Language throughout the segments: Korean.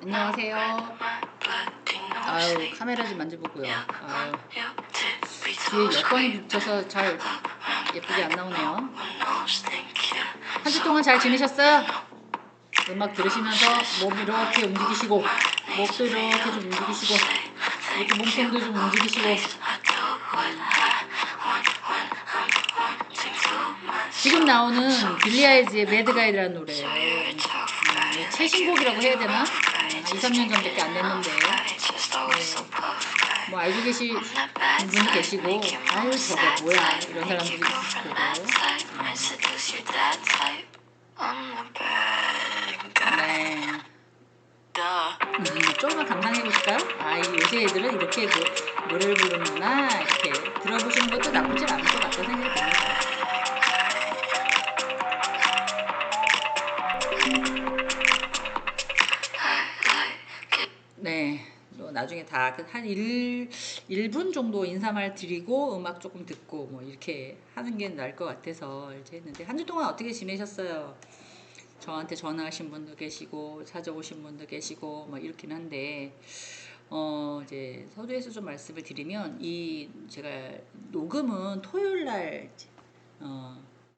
안녕하세요. 아유, 카메라 좀 만져보고요. 아유, 뒤에 여권이 붙여서 잘 예쁘게 안 나오네요. 한 주 동안 잘 지내셨어요? 음악 들으시면서 몸 이렇게 움직이시고, 목도 이렇게 좀 움직이시고, 이렇게 몸통도 좀 움직이시고. 지금 나오는 빌리 아일리시의 배드 가이드라는 노래예요. 최신곡이라고 해야 되나? 2, 3년 전밖에 안 됐는데. 뭐 알고 계신 분도 계시고, 아유 저거 뭐야 이런 사람들이 있을 거고. 네. 조금만 감상해 보실까요? 아, 요새 애들은 이렇게 노래를 부르는구나. 이렇게 들어보시는 것도 나쁘지 않을 것 같다는 생각이 듭니다. 네, 나중에 다 한 1분 정도 인사말 드리고 음악 조금 듣고 뭐 이렇게 하는 게 나을 것 같아서 이렇게 했는데, 한 주 동안 어떻게 지내셨어요? 저한테 전화하신 분도 계시고 찾아오신 분도 계시고 뭐 이렇긴 한데, 이제 서두에서 좀 말씀을 드리면, 제가 녹음은 토요일 날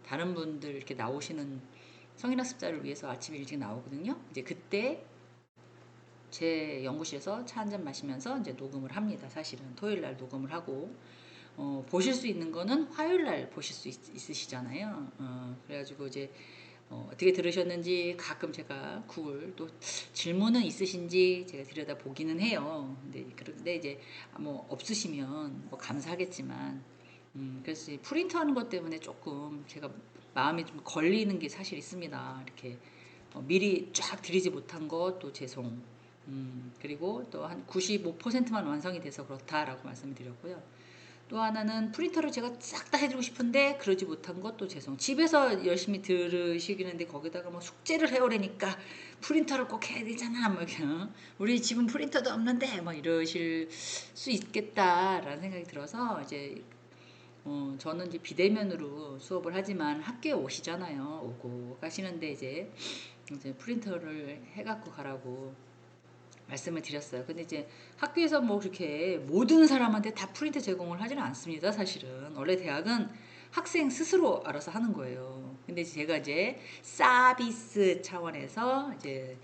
다른 분들 이렇게 나오시는 성인학습자를 위해서 아침 일찍 나오거든요. 이제 그때 제 연구실에서 차 한잔 마시면서 이제 녹음을 합니다. 사실은 토요일 날 녹음을 하고, 보실 수 있는 거는 화요일 날 보실 수 있으시잖아요. 그래가지고 이제 어떻게 들으셨는지 가끔 제가 구글 또 질문은 있으신지 제가 들여다 보기는 해요. 그런데 이제 뭐 없으시면 뭐 감사하겠지만, 그래서 프린트하는 것 때문에 조금 제가 마음에 좀 걸리는 게 사실 있습니다. 이렇게 미리 쫙 드리지 못한 것도 죄송. 그리고 또 한 95%만 완성이 돼서 그렇다라고 말씀을 드렸고요. 또 하나는 프린터를 제가 싹 다 해주고 싶은데 그러지 못한 것도 죄송. 집에서 열심히 들으시기는데 거기다가 뭐 숙제를 해오라니까 프린터를 꼭 해야 되잖아. 뭐 우리 집은 프린터도 없는데 뭐 이러실 수 있겠다라는 생각이 들어서, 이제 저는 이제 비대면으로 수업을 하지만 학교에 오시잖아요. 오고 가시는데 이제 프린터를 해갖고 가라고 말씀을 드렸어요. 근데 이제 학교에서 뭐 그렇게 모든 사람한테 다 프린트 제공을 하지는 않습니다. 사실은 원래 대학은 학생 스스로 알아서 하는 거예요. 근데 제가 이제 서비스 차원에서 이제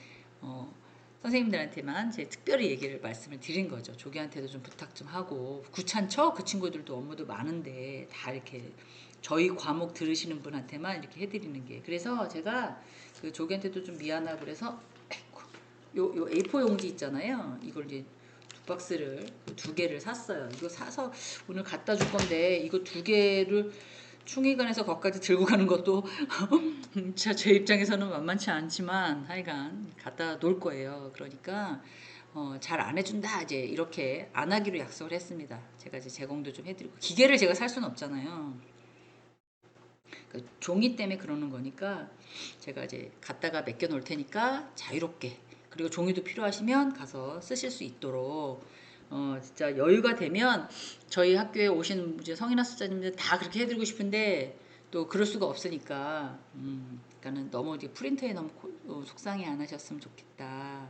선생님들한테만 제 특별히 얘기를 말씀을 드린 거죠. 조교한테도 좀 부탁 좀 하고, 귀찮죠? 그 친구들도 업무도 많은데 다 이렇게 저희 과목 들으시는 분한테만 이렇게 해드리는 게, 그래서 제가 그 조교한테도 좀 미안하고 그래서 요 A4 용지 있잖아요. 이걸 이제 2박스를 2개를 샀어요. 이거 사서 오늘 갖다 줄 건데, 이거 2개를 충의관에서 거기까지 들고 가는 것도 제 입장에서는 만만치 않지만 하여간 갖다 놓을 거예요. 그러니까 잘 안 해준다 이제 이렇게 안 하기로 약속을 했습니다. 제가 이제 제공도 좀 해드리고, 기계를 제가 살 수는 없잖아요. 그 종이 때문에 그러는 거니까 제가 이제 갖다가 맡겨 놓을 테니까 자유롭게, 그리고 종이도 필요하시면 가서 쓰실 수 있도록, 진짜 여유가 되면 저희 학교에 오신 이제 성인학습자님들 다 그렇게 해드리고 싶은데 또 그럴 수가 없으니까, 그러니까는 너무 이제 프린터에 너무 속상해 안 하셨으면 좋겠다.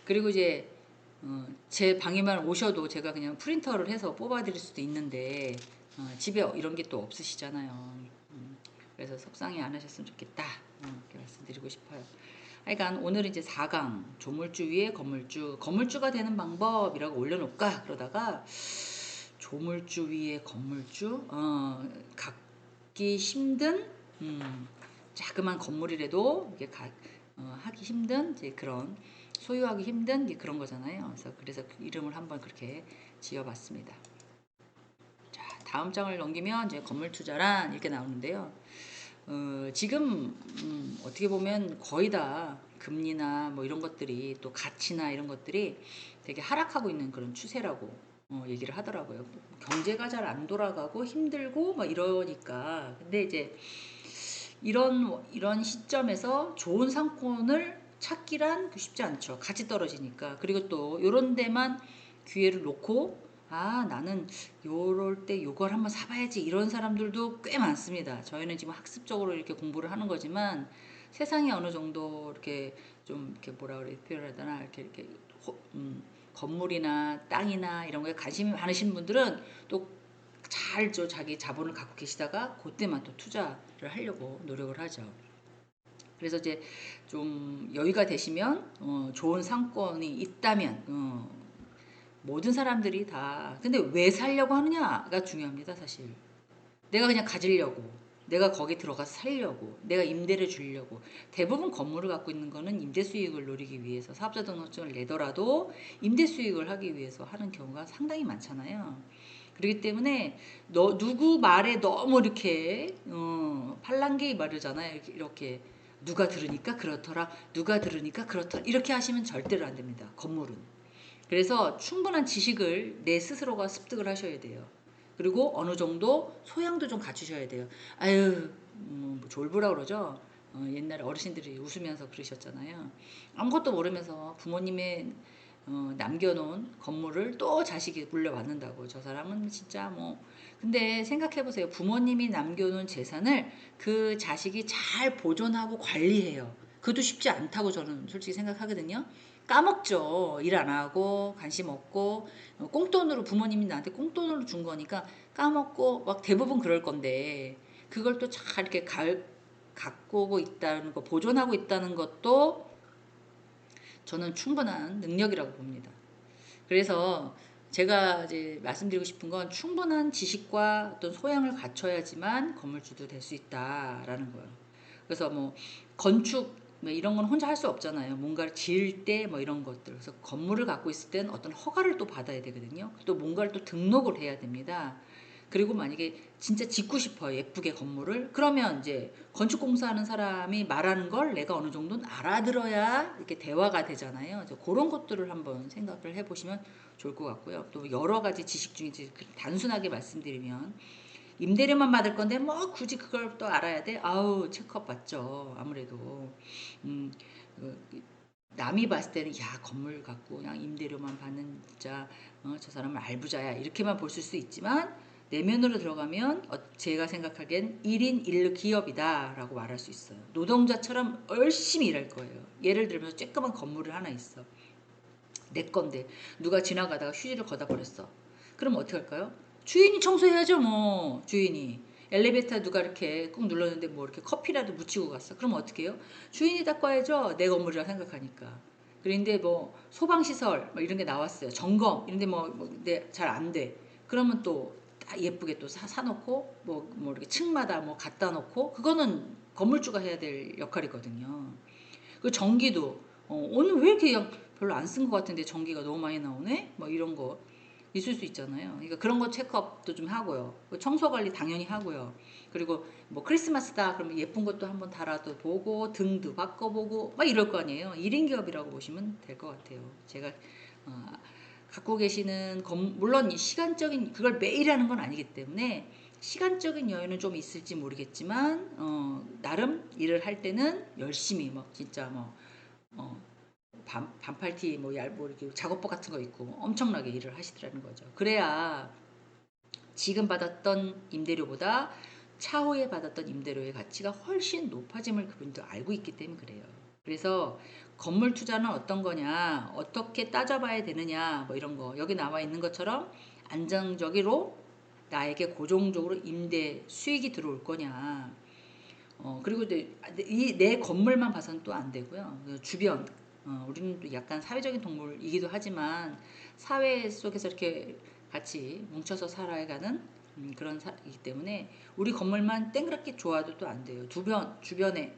그리고 이제 제 방에만 오셔도 제가 그냥 프린터를 해서 뽑아드릴 수도 있는데, 집에 이런 게 또 없으시잖아요. 그래서 속상해 안 하셨으면 좋겠다. 이렇게 말씀드리고 싶어요. 하여간 오늘은 이제 4강 조물주 위에 건물주, 건물주가 되는 방법이라고 올려놓을까 그러다가, 조물주 위에 건물주, 갖기 힘든 자그만 건물이라도 이게 하기 힘든 이제 그런, 소유하기 힘든 게 그런 거잖아요. 그래서 그 이름을 한번 그렇게 지어봤습니다. 자, 다음 장을 넘기면 이제 건물 투자란 이렇게 나오는데요. 지금 어떻게 보면 거의 다 금리나 뭐 이런 것들이, 또 가치나 이런 것들이 되게 하락하고 있는 그런 추세라고 얘기를 하더라고요. 경제가 잘 안 돌아가고 힘들고 막 이러니까. 근데 이제 이런 시점에서 좋은 상권을 찾기란 쉽지 않죠. 같이 떨어지니까. 그리고 또 요런 데만 기회를 놓고, 아 나는 요럴 때 요걸 한번 사봐야지, 이런 사람들도 꽤 많습니다. 저희는 지금 학습적으로 이렇게 공부를 하는 거지만 세상이 어느 정도 이렇게 좀 이렇게 뭐라 그래 표현해야 되나 이렇게 건물이나 땅이나 이런 거에 관심이 많으신 분들은 또 잘 자기 자본을 갖고 계시다가 그때만 또 투자를 하려고 노력을 하죠. 그래서 이제 좀 여유가 되시면 좋은 상권이 있다면 모든 사람들이 다 근데 왜 살려고 하느냐가 중요합니다 사실. 내가 그냥 가지려고 내가 거기 들어가서 살려고 내가 임대를 주려고 대부분 건물을 갖고 있는 거는 임대 수익을 노리기 위해서 사업자 등록증을 내더라도 임대 수익을 하기 위해서 하는 경우가 상당히 많잖아요. 그렇기 때문에 누구 말에 너무 이렇게 팔랑귀 말이잖아요. 이렇게 누가 들으니까 그렇더라 누가 들으니까 그렇더라 이렇게 하시면 절대로 안 됩니다. 건물은. 그래서 충분한 지식을 내 스스로가 습득을 하셔야 돼요. 그리고 어느 정도 소양도 좀 갖추셔야 돼요. 아유, 뭐 졸부라 그러죠. 옛날에 어르신들이 웃으면서 그러셨잖아요. 아무것도 모르면서 부모님의 남겨놓은 건물을 또 자식이 물려받는다고. 저 사람은 진짜 뭐. 근데 생각해보세요. 부모님이 남겨놓은 재산을 그 자식이 잘 보존하고 관리해요. 그것도 쉽지 않다고 저는 솔직히 생각하거든요. 까먹죠. 일 안 하고 관심 없고 꽁돈으로 부모님이 나한테 꽁돈으로 준 거니까 까먹고 막 대부분 그럴 건데 그걸 또 잘 이렇게 갖고 있다는 거 보존하고 있다는 것도 저는 충분한 능력이라고 봅니다. 그래서 제가 이제 말씀드리고 싶은 건 충분한 지식과 어떤 소양을 갖춰야지만 건물주도 될 수 있다라는 거예요. 그래서 뭐 건축 뭐 이런 건 혼자 할 수 없잖아요. 뭔가를 지을 때 뭐 이런 것들. 그래서 건물을 갖고 있을 때는 어떤 허가를 또 받아야 되거든요. 또 뭔가를 또 등록을 해야 됩니다. 그리고 만약에 진짜 짓고 싶어요. 예쁘게 건물을. 그러면 이제 건축공사하는 사람이 말하는 걸 내가 어느 정도는 알아들어야 이렇게 대화가 되잖아요. 그래서 그런 것들을 한번 생각을 해보시면 좋을 것 같고요. 또 여러 가지 지식 중에 단순하게 말씀드리면 임대료만 받을 건데 뭐 굳이 그걸 또 알아야 돼? 아우 체크업 받죠. 아무래도 음, 남이 봤을 때는 야 건물 갖고 그냥 임대료만 받는 진짜 저 사람은 알부자야 이렇게만 볼 수 있지만 내면으로 들어가면 제가 생각하기엔 1인 1루 기업이다 라고 말할 수 있어요. 노동자처럼 열심히 일할 거예요. 예를 들면 쬐끄만 건물을 하나 있어. 내 건데 누가 지나가다가 휴지를 걷어 버렸어. 그럼 어떻게 할까요? 주인이 청소해야죠 뭐. 주인이 엘리베이터 누가 이렇게 꾹 눌렀는데 뭐 이렇게 커피라도 묻히고 갔어. 그럼 어떻게 해요? 주인이 닦아야죠. 내 건물이라 생각하니까. 그런데 뭐 소방시설 뭐 이런 게 나왔어요. 점검 이런데 뭐 잘 안 돼. 그러면 또 예쁘게 또 사놓고 뭐 이렇게 층마다 뭐 갖다 놓고 그거는 건물주가 해야 될 역할이거든요. 그 전기도 오늘 왜 이렇게 별로 안 쓴 것 같은데 전기가 너무 많이 나오네? 뭐 이런 거 있을 수 있잖아요. 그러니까 그런 거 체크업도 좀 하고요. 청소 관리 당연히 하고요. 그리고 뭐 크리스마스다 그러면 예쁜 것도 한번 달아도 보고 등도 바꿔보고 막 이럴 거 아니에요. 1인 기업이라고 보시면 될 것 같아요. 제가 어, 갖고 계시는 물론 이 시간적인 그걸 매일 하는 건 아니기 때문에 시간적인 여유는 좀 있을지 모르겠지만 나름 일을 할 때는 열심히 뭐 진짜 뭐 어, 반팔티 뭐 이렇게 작업복 같은 거 입고 엄청나게 일을 하시더라는 거죠. 그래야 지금 받았던 임대료보다 차후에 받았던 임대료의 가치가 훨씬 높아짐을 그분도 알고 있기 때문에 그래요. 그래서 건물 투자는 어떤 거냐, 어떻게 따져봐야 되느냐, 뭐 이런 거. 여기 나와 있는 것처럼 안정적으로 나에게 고정적으로 임대 수익이 들어올 거냐. 그리고 이제 내 건물만 봐서는 또 안 되고요. 그 주변, 우리는 또 약간 사회적인 동물이기도 하지만 사회 속에서 이렇게 같이 뭉쳐서 살아가는 그런 이기 때문에 우리 건물만 땡그랗게 좋아도 또 안 돼요. 주변에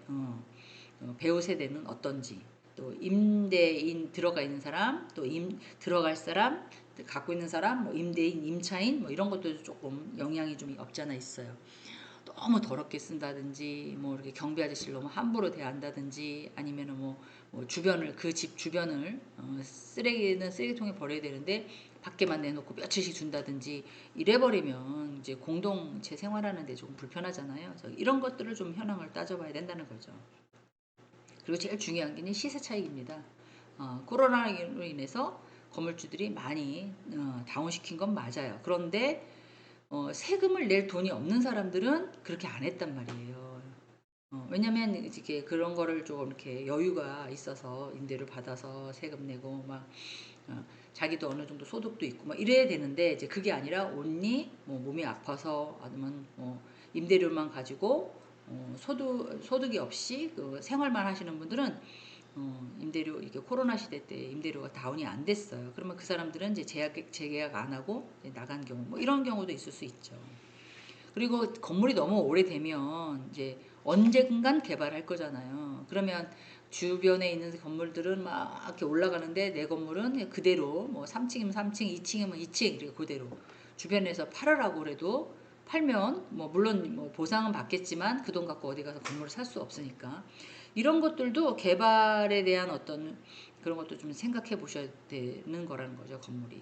배우 세대는 어떤지 또 임대인 들어가 있는 사람 또 들어갈 사람 갖고 있는 사람 뭐 임대인 임차인 뭐 이런 것도 조금 영향이 좀 없지 않아 있어요. 너무 더럽게 쓴다든지 뭐 이렇게 경비 아저씨를 너무 함부로 대한다든지 아니면은 뭐 주변을 그 집 주변을 쓰레기는 쓰레기통에 버려야 되는데 밖에만 내놓고 며칠씩 준다든지 이래버리면 이제 공동체 생활하는데 조금 불편하잖아요. 그래서 이런 것들을 좀 현황을 따져봐야 된다는 거죠. 그리고 제일 중요한 게 시세 차익입니다. 코로나로 인해서 건물주들이 많이 다운시킨 건 맞아요. 그런데 세금을 낼 돈이 없는 사람들은 그렇게 안 했단 말이에요. 왜냐면 이렇게 그런 거를 좀 이렇게 여유가 있어서 임대료 받아서 세금 내고 막 자기도 어느 정도 소득도 있고 막 이래야 되는데 이제 그게 아니라 온리 뭐 몸이 아파서 아니면 뭐 임대료만 가지고 소득이 없이 그 생활만 하시는 분들은 임대료 이게 코로나 시대 때 임대료가 다운이 안 됐어요. 그러면 그 사람들은 이제 재계약 안 하고 이제 나간 경우 뭐 이런 경우도 있을 수 있죠. 그리고 건물이 너무 오래되면 이제 언젠간 개발할 거잖아요. 그러면 주변에 있는 건물들은 막 이렇게 올라가는데 내 건물은 그대로 뭐 3층이면 3층, 2층이면 2층 이렇게 그대로 주변에서 팔으라고 그래도 팔면 뭐 물론 뭐 보상은 받겠지만 그 돈 갖고 어디 가서 건물을 살 수 없으니까 이런 것들도 개발에 대한 어떤 그런 것도 좀 생각해 보셔야 되는 거라는 거죠, 건물이.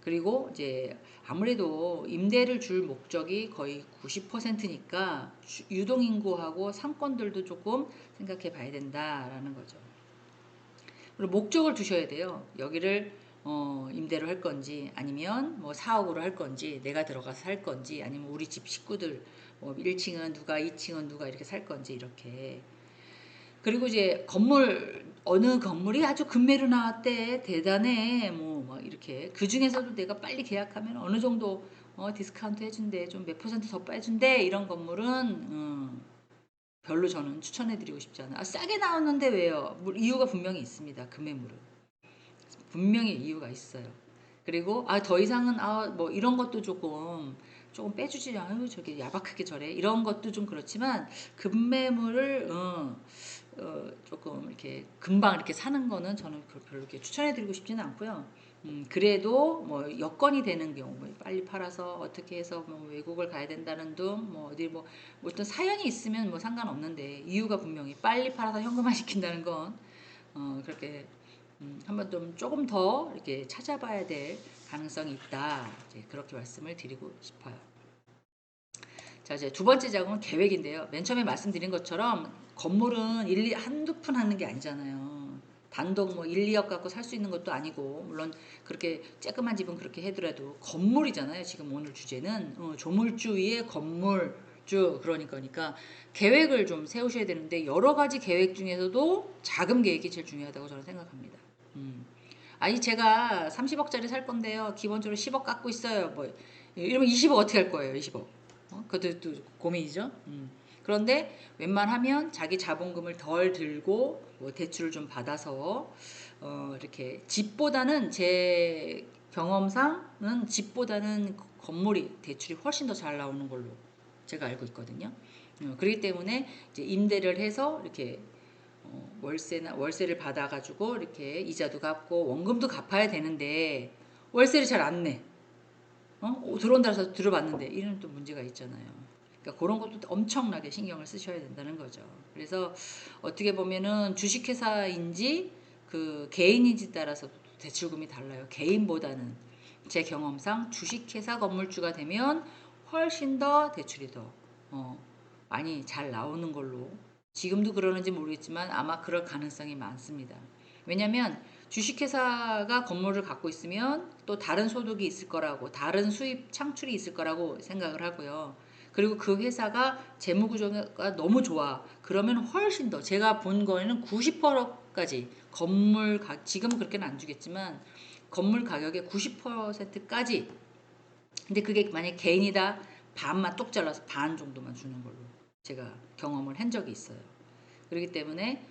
그리고 이제 아무래도 임대를 줄 목적이 거의 90%니까 유동인구하고 상권들도 조금 생각해 봐야 된다라는 거죠. 그리고 목적을 두셔야 돼요. 여기를 임대로 할 건지 아니면 뭐 사업으로 할 건지 내가 들어가서 살 건지 아니면 우리 집 식구들 뭐 1층은 누가 2층은 누가 이렇게 살 건지 이렇게. 그리고 이제 건물 어느 건물이 아주 급매로 나왔대 대단해 뭐 막 이렇게 그 중에서도 내가 빨리 계약하면 어느 정도 디스카운트 해준대 좀 몇 퍼센트 더 빼준대 이런 건물은 별로 저는 추천해드리고 싶지 않아요. 아, 싸게 나왔는데 왜요? 이유가 분명히 있습니다. 금매물은 분명히 이유가 있어요. 그리고 더 이상은 뭐 이런 것도 조금 빼주지 아유 저게 야박하게 저래 이런 것도 좀 그렇지만 급매물을 조금 이렇게 금방 이렇게 사는 거는 저는 별로 이렇게 추천해드리고 싶지는 않고요. 그래도 뭐 여건이 되는 경우, 뭐 빨리 팔아서 어떻게 해서 뭐 외국을 가야 된다는 둥, 뭐 어디 뭐 어떤 사연이 있으면 뭐 상관없는데 이유가 분명히 빨리 팔아서 현금화 시킨다는 건 그렇게 한번 좀 조금 더 이렇게 찾아봐야 될 가능성이 있다. 이제 그렇게 말씀을 드리고 싶어요. 자, 이제 두 번째 작업은 계획인데요. 맨 처음에 말씀드린 것처럼 건물은 한두 푼 하는 게 아니잖아요. 단독 뭐 1, 2억 갖고 살 수 있는 것도 아니고, 물론 그렇게 쬐끄만 집은 그렇게 해더라도 건물이잖아요. 지금 오늘 주제는. 조물주 위에 건물주. 그러니까 계획을 좀 세우셔야 되는데, 여러 가지 계획 중에서도 자금 계획이 제일 중요하다고 저는 생각합니다. 아니, 제가 30억짜리 살 건데요. 기본적으로 10억 갖고 있어요. 뭐, 이러면 20억 어떻게 할 거예요, 20억? 그것도 또 고민이죠. 그런데 웬만하면 자기 자본금을 덜 들고 뭐 대출을 좀 받아서 이렇게 집보다는 제 경험상은 집보다는 건물이 대출이 훨씬 더 잘 나오는 걸로 제가 알고 있거든요. 그렇기 때문에 이제 임대를 해서 이렇게 월세를 받아가지고 이렇게 이자도 갚고 원금도 갚아야 되는데 월세를 잘 안 내. 들어온다 해서 들어봤는데 이런 또 문제가 있잖아요. 그러니까 그런 것도 엄청나게 신경을 쓰셔야 된다는 거죠. 그래서 어떻게 보면은 주식회사인지 그 개인인지 따라서 대출금이 달라요. 개인보다는 제 경험상 주식회사 건물주가 되면 훨씬 더 대출이 더 많이 잘 나오는 걸로 지금도 그러는지 모르겠지만 아마 그럴 가능성이 많습니다. 왜냐하면 주식회사가 건물을 갖고 있으면 또 다른 소득이 있을 거라고 다른 수입 창출이 있을 거라고 생각을 하고요. 그리고 그 회사가 재무구조가 너무 좋아. 그러면 훨씬 더 제가 본 거에는 90%까지 지금은 그렇게는 안 주겠지만 건물 가격의 90%까지 근데 그게 만약 개인이다 반만 똑 잘라서 반 정도만 주는 걸로 제가 경험을 한 적이 있어요. 그렇기 때문에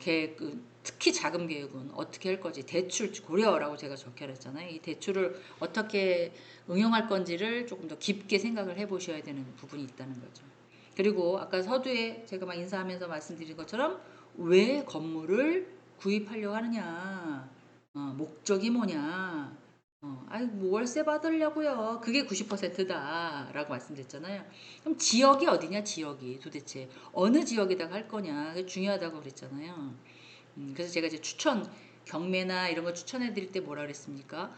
계획 특히 자금 계획은 어떻게 할 건지 대출 고려라고 제가 적혀놨잖아요. 이 대출을 어떻게 응용할 건지를 조금 더 깊게 생각을 해보셔야 되는 부분이 있다는 거죠. 그리고 아까 서두에 제가 막 인사하면서 말씀드린 것처럼 왜 건물을 구입하려고 하느냐, 목적이 뭐냐, 아이 뭐 월세 받으려고요. 그게 90%다라고 말씀드렸잖아요. 그럼 지역이 어디냐? 지역이 도대체 어느 지역에다가 할 거냐? 그게 중요하다고 그랬잖아요. 그래서 제가 이제 경매나 이런 거 추천해 드릴 때 뭐라 그랬습니까?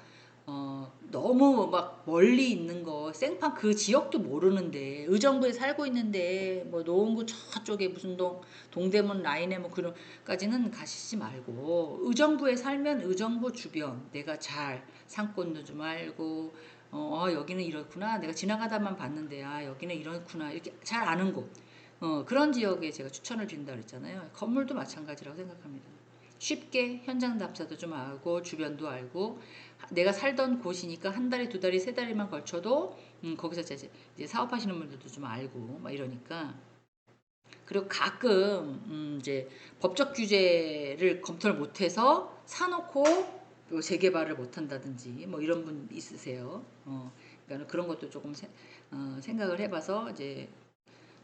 너무 막 멀리 있는 거 생판 그 지역도 모르는데 의정부에 살고 있는데 뭐 노원구 저쪽에 무슨 동대문 라인에 뭐 그런까지는 가시지 말고 의정부에 살면 의정부 주변 내가 잘 상권도 좀 알고 여기는 이렇구나 내가 지나가다만 봤는데 여기는 이렇구나 이렇게 잘 아는 곳 그런 지역에 제가 추천을 드린다 그랬잖아요. 건물도 마찬가지라고 생각합니다. 쉽게 현장 답사도 좀 알고 주변도 알고 내가 살던 곳이니까 한 달에 두 달이 세 달에만 걸쳐도 거기서 이제 사업하시는 분들도 좀 알고 막 이러니까 그리고 가끔 이제 법적 규제를 검토를 못해서 사놓고 뭐 재개발을 못한다든지 뭐 이런 분 있으세요. 그러니까 그런 것도 조금 생각을 해봐서 이제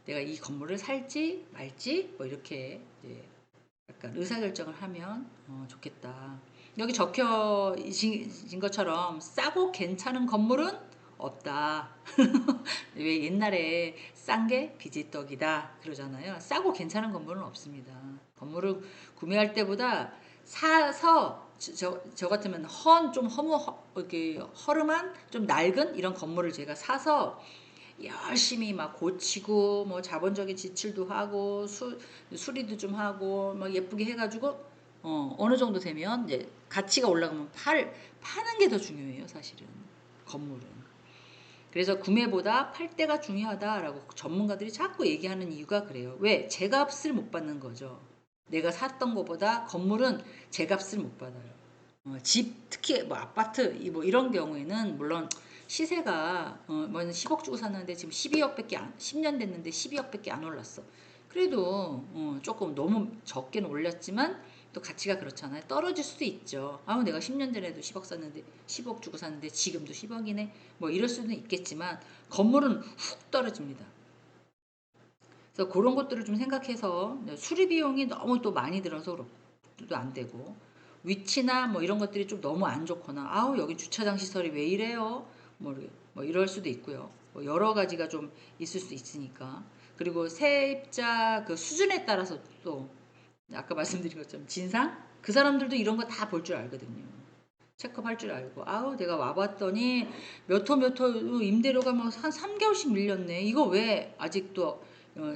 내가 이 건물을 살지 말지 뭐 이렇게 이제 약간 의사결정을 하면 좋겠다. 여기 적혀진 것처럼 싸고 괜찮은 건물은 없다. 왜 옛날에 싼 게 비지떡이다 그러잖아요. 싸고 괜찮은 건물은 없습니다. 건물을 구매할 때보다 사서 저 같으면 좀 이렇게 허름한 좀 낡은 이런 건물을 제가 사서 열심히 막 고치고 뭐 자본적인 지출도 하고 수리도 좀 하고 막 예쁘게 해가지고 어느 정도 되면 이제 가치가 올라가면 파는 게 더 중요해요 사실은 건물은. 그래서 구매보다 팔 때가 중요하다라고 전문가들이 자꾸 얘기하는 이유가 그래요. 왜? 제값을 못 받는 거죠. 내가 샀던 것보다 건물은 제값을 못 받아요. 집 특히 뭐 아파트 뭐 이런 경우에는 물론 시세가 뭐 10억 주고 샀는데 지금 12억밖에 10년 됐는데 12억밖에 안 올랐어. 그래도 조금 너무 적게는 올렸지만 또 가치가 그렇잖아요. 떨어질 수도 있죠. 아우 내가 10년 전에도 10억 샀는데 10억 주고 샀는데 지금도 10억이네. 뭐 이럴 수는 있겠지만 건물은 훅 떨어집니다. 그래서 그런 것들을 좀 생각해서 수리 비용이 너무 또 많이 들어서 또 안 되고 위치나 뭐 이런 것들이 좀 너무 안 좋거나 아우 여기 주차장 시설이 왜 이래요? 뭐 이럴 수도 있고요. 뭐 여러 가지가 좀 있을 수 있으니까 그리고 세입자 그 수준에 따라서 또 아까 말씀드린 것처럼 진상 그 사람들도 이런 거 다 볼 줄 알거든요. 체크할 줄 알고 아우 내가 와봤더니 몇 호 임대료가 뭐 한 3개월씩 밀렸네. 이거 왜 아직도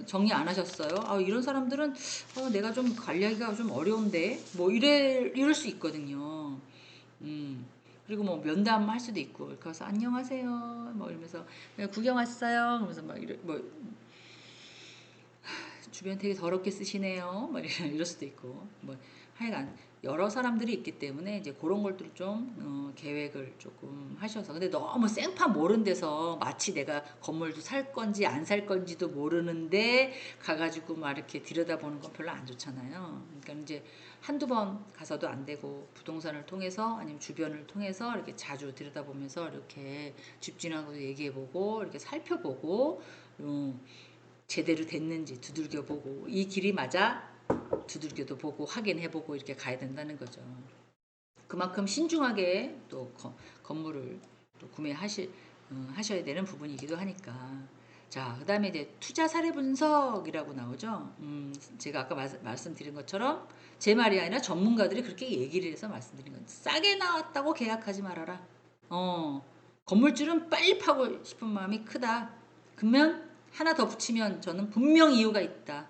정리 안 하셨어요? 아, 이런 사람들은 내가 좀 관리하기가 좀 어려운데 뭐 이럴 수 있거든요. 음. 그리고 뭐 면담 할 수도 있고 그래서 안녕하세요 뭐 이러면서 그냥 구경 왔어요. 그러면서 막 뭐 주변 되게 더럽게 쓰시네요. 뭐 이럴 수도 있고 뭐 하여간 여러 사람들이 있기 때문에 이제 그런 것들을 좀 계획을 조금 하셔서 근데 너무 생판 모르는 데서 마치 내가 건물도 살 건지 안 살 건지도 모르는데 가가지고 막 이렇게 들여다보는 건 별로 안 좋잖아요. 그러니까 이제 한두 번 가서도 안 되고 부동산을 통해서 아니면 주변을 통해서 이렇게 자주 들여다보면서 이렇게 집주인하고도 얘기해보고 이렇게 살펴보고 제대로 됐는지 두들겨보고 이 길이 맞아 두들겨도 보고 확인해보고 이렇게 가야 된다는 거죠. 그만큼 신중하게 또 건물을 또 하셔야 되는 부분이기도 하니까. 자, 그 다음에 이제 투자 사례 분석이라고 나오죠. 제가 아까 말씀드린 것처럼 제 말이 아니라 전문가들이 그렇게 얘기를 해서 말씀드린 건 싸게 나왔다고 계약하지 말아라. 건물주는 빨리 파고 싶은 마음이 크다. 그러면 하나 더 붙이면 저는 분명 이유가 있다.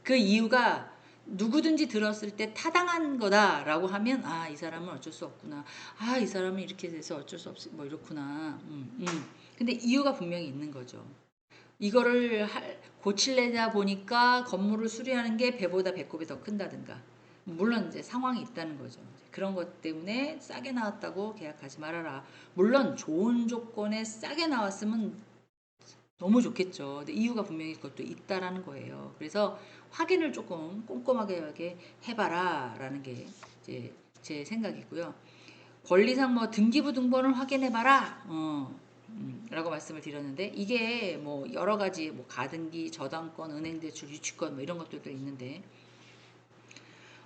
그 이유가 누구든지 들었을 때 타당한 거다라고 하면 이 사람은 어쩔 수 없구나. 이 사람은 이렇게 돼서 어쩔 수 없이 뭐 이렇구나. 근데 이유가 분명히 있는 거죠. 이거를 고칠래다 보니까 건물을 수리하는 게 배보다 배꼽이 더 큰다든가. 물론 이제 상황이 있다는 거죠. 그런 것 때문에 싸게 나왔다고 계약하지 말아라. 물론 좋은 조건에 싸게 나왔으면 너무 좋겠죠. 근데 이유가 분명히 그것도 있다라는 거예요. 그래서 확인을 조금 꼼꼼하게 해봐라라는 게 이제 제 생각이고요. 권리상 뭐 등기부 등본을 확인해봐라. 라고 말씀을 드렸는데 이게 뭐 여러 가지 뭐 가등기, 저당권, 은행대출, 유치권 뭐 이런 것들도 있는데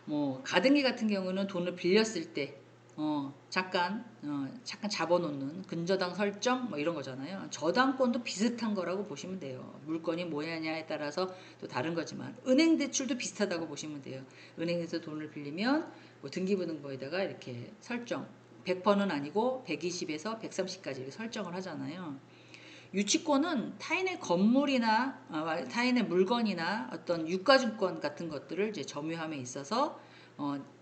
뭐 가등기 같은 경우는 돈을 빌렸을 때 잠깐 잡아놓는 근저당 설정 뭐 이런 거잖아요. 저당권도 비슷한 거라고 보시면 돼요. 물건이 뭐냐에 따라서 또 다른 거지만 은행 대출도 비슷하다고 보시면 돼요. 은행에서 돈을 빌리면 뭐 등기부등본에다가 이렇게 설정 100%는 아니고 120에서 130까지 이렇게 설정을 하잖아요. 유치권은 타인의 건물이나 타인의 물건이나 어떤 유가증권 같은 것들을 이제 점유함에 있어서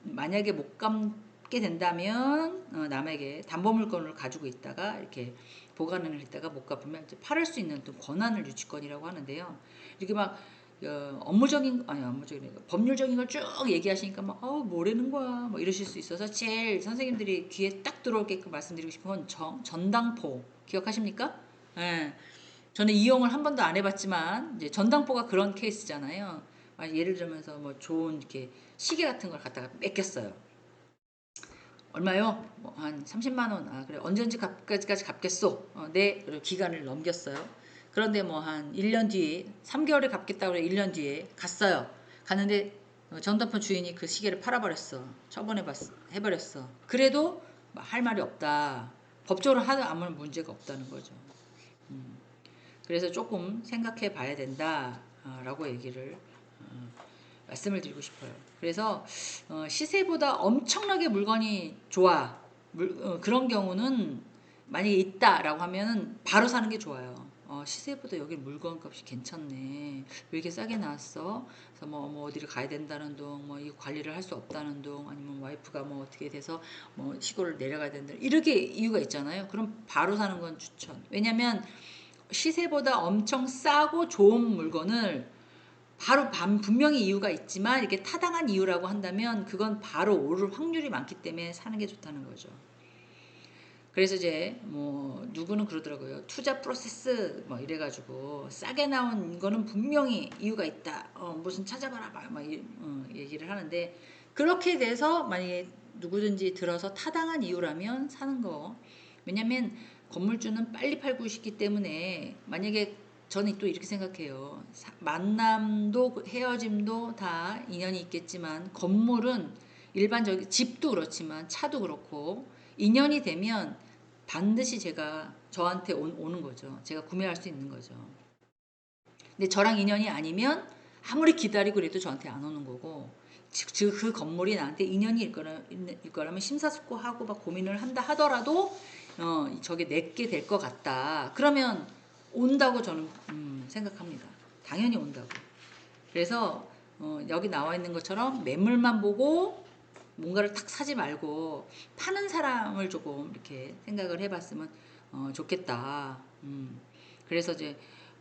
만약에 못 갚게 된다면 남에게 담보물건을 가지고 있다가 이렇게 보관을 했다가 못 갚으면 이제 팔을 수 있는 또 권한을 유치권이라고 하는데요. 이렇게 막 업무적인 아니 업무적인 법률적인 걸 쭉 얘기하시니까 막 뭐라는 거야 뭐 이러실 수 있어서 제일 선생님들이 귀에 딱 들어오게끔 말씀드리고 싶은 건 전당포 기억하십니까? 예. 저는 이용을 한 번도 안 해봤지만 이제 전당포가 그런 케이스잖아요. 예를 들면서 뭐 좋은 이렇게 시계 같은 걸 갖다가 뺏겼어요. 얼마요? 뭐 한 30만 원. 아 그래 언제까지 갚겠소? 네. 그리고 기간을 넘겼어요. 그런데 뭐 한 1년 뒤에 3개월에 갚겠다고 그래 1년 뒤에 갔어요. 갔는데 전담폰 주인이 그 시계를 팔아버렸어. 해버렸어. 그래도 할 말이 없다. 법적으로 하든 아무런 문제가 없다는 거죠. 그래서 조금 생각해 봐야 된다라고 얘기를 말씀을 드리고 싶어요. 그래서 시세보다 엄청나게 물건이 좋아. 그런 경우는 만약에 있다라고 하면 바로 사는 게 좋아요. 시세보다 여기 물건 값이 괜찮네. 왜 이렇게 싸게 나왔어? 그래서 뭐 어디를 가야 된다는 둥, 뭐 이 관리를 할 수 없다는 둥, 아니면 와이프가 뭐 어떻게 돼서 뭐 시골을 내려가야 된다. 이렇게 이유가 있잖아요. 그럼 바로 사는 건 추천. 왜냐면 시세보다 엄청 싸고 좋은 물건을 바로 분명히 이유가 있지만 이렇게 타당한 이유라고 한다면 그건 바로 오를 확률이 많기 때문에 사는 게 좋다는 거죠. 그래서 이제 뭐 누구는 그러더라고요. 투자 프로세스 뭐 이래가지고 싸게 나온 거는 분명히 이유가 있다. 무슨 찾아봐라 막 얘기를 하는데 그렇게 돼서 만약에 누구든지 들어서 타당한 이유라면 사는 거. 왜냐면 건물주는 빨리 팔고 싶기 때문에 만약에 저는 또 이렇게 생각해요. 만남도 헤어짐도 다 인연이 있겠지만 건물은 일반적인 집도 그렇지만 차도 그렇고 인연이 되면 반드시 저한테 오는 거죠. 제가 구매할 수 있는 거죠. 근데 저랑 인연이 아니면 아무리 기다리고 그래도 저한테 안 오는 거고 즉 그 건물이 나한테 인연이 있거라면 심사숙고하고 막 고민을 한다 하더라도 저게 내게 될 것 같다. 그러면 온다고 저는 생각합니다. 당연히 온다고. 그래서 여기 나와 있는 것처럼 매물만 보고 뭔가를 탁 사지 말고 파는 사람을 조금 이렇게 생각을 해봤으면 좋겠다. 그래서 이제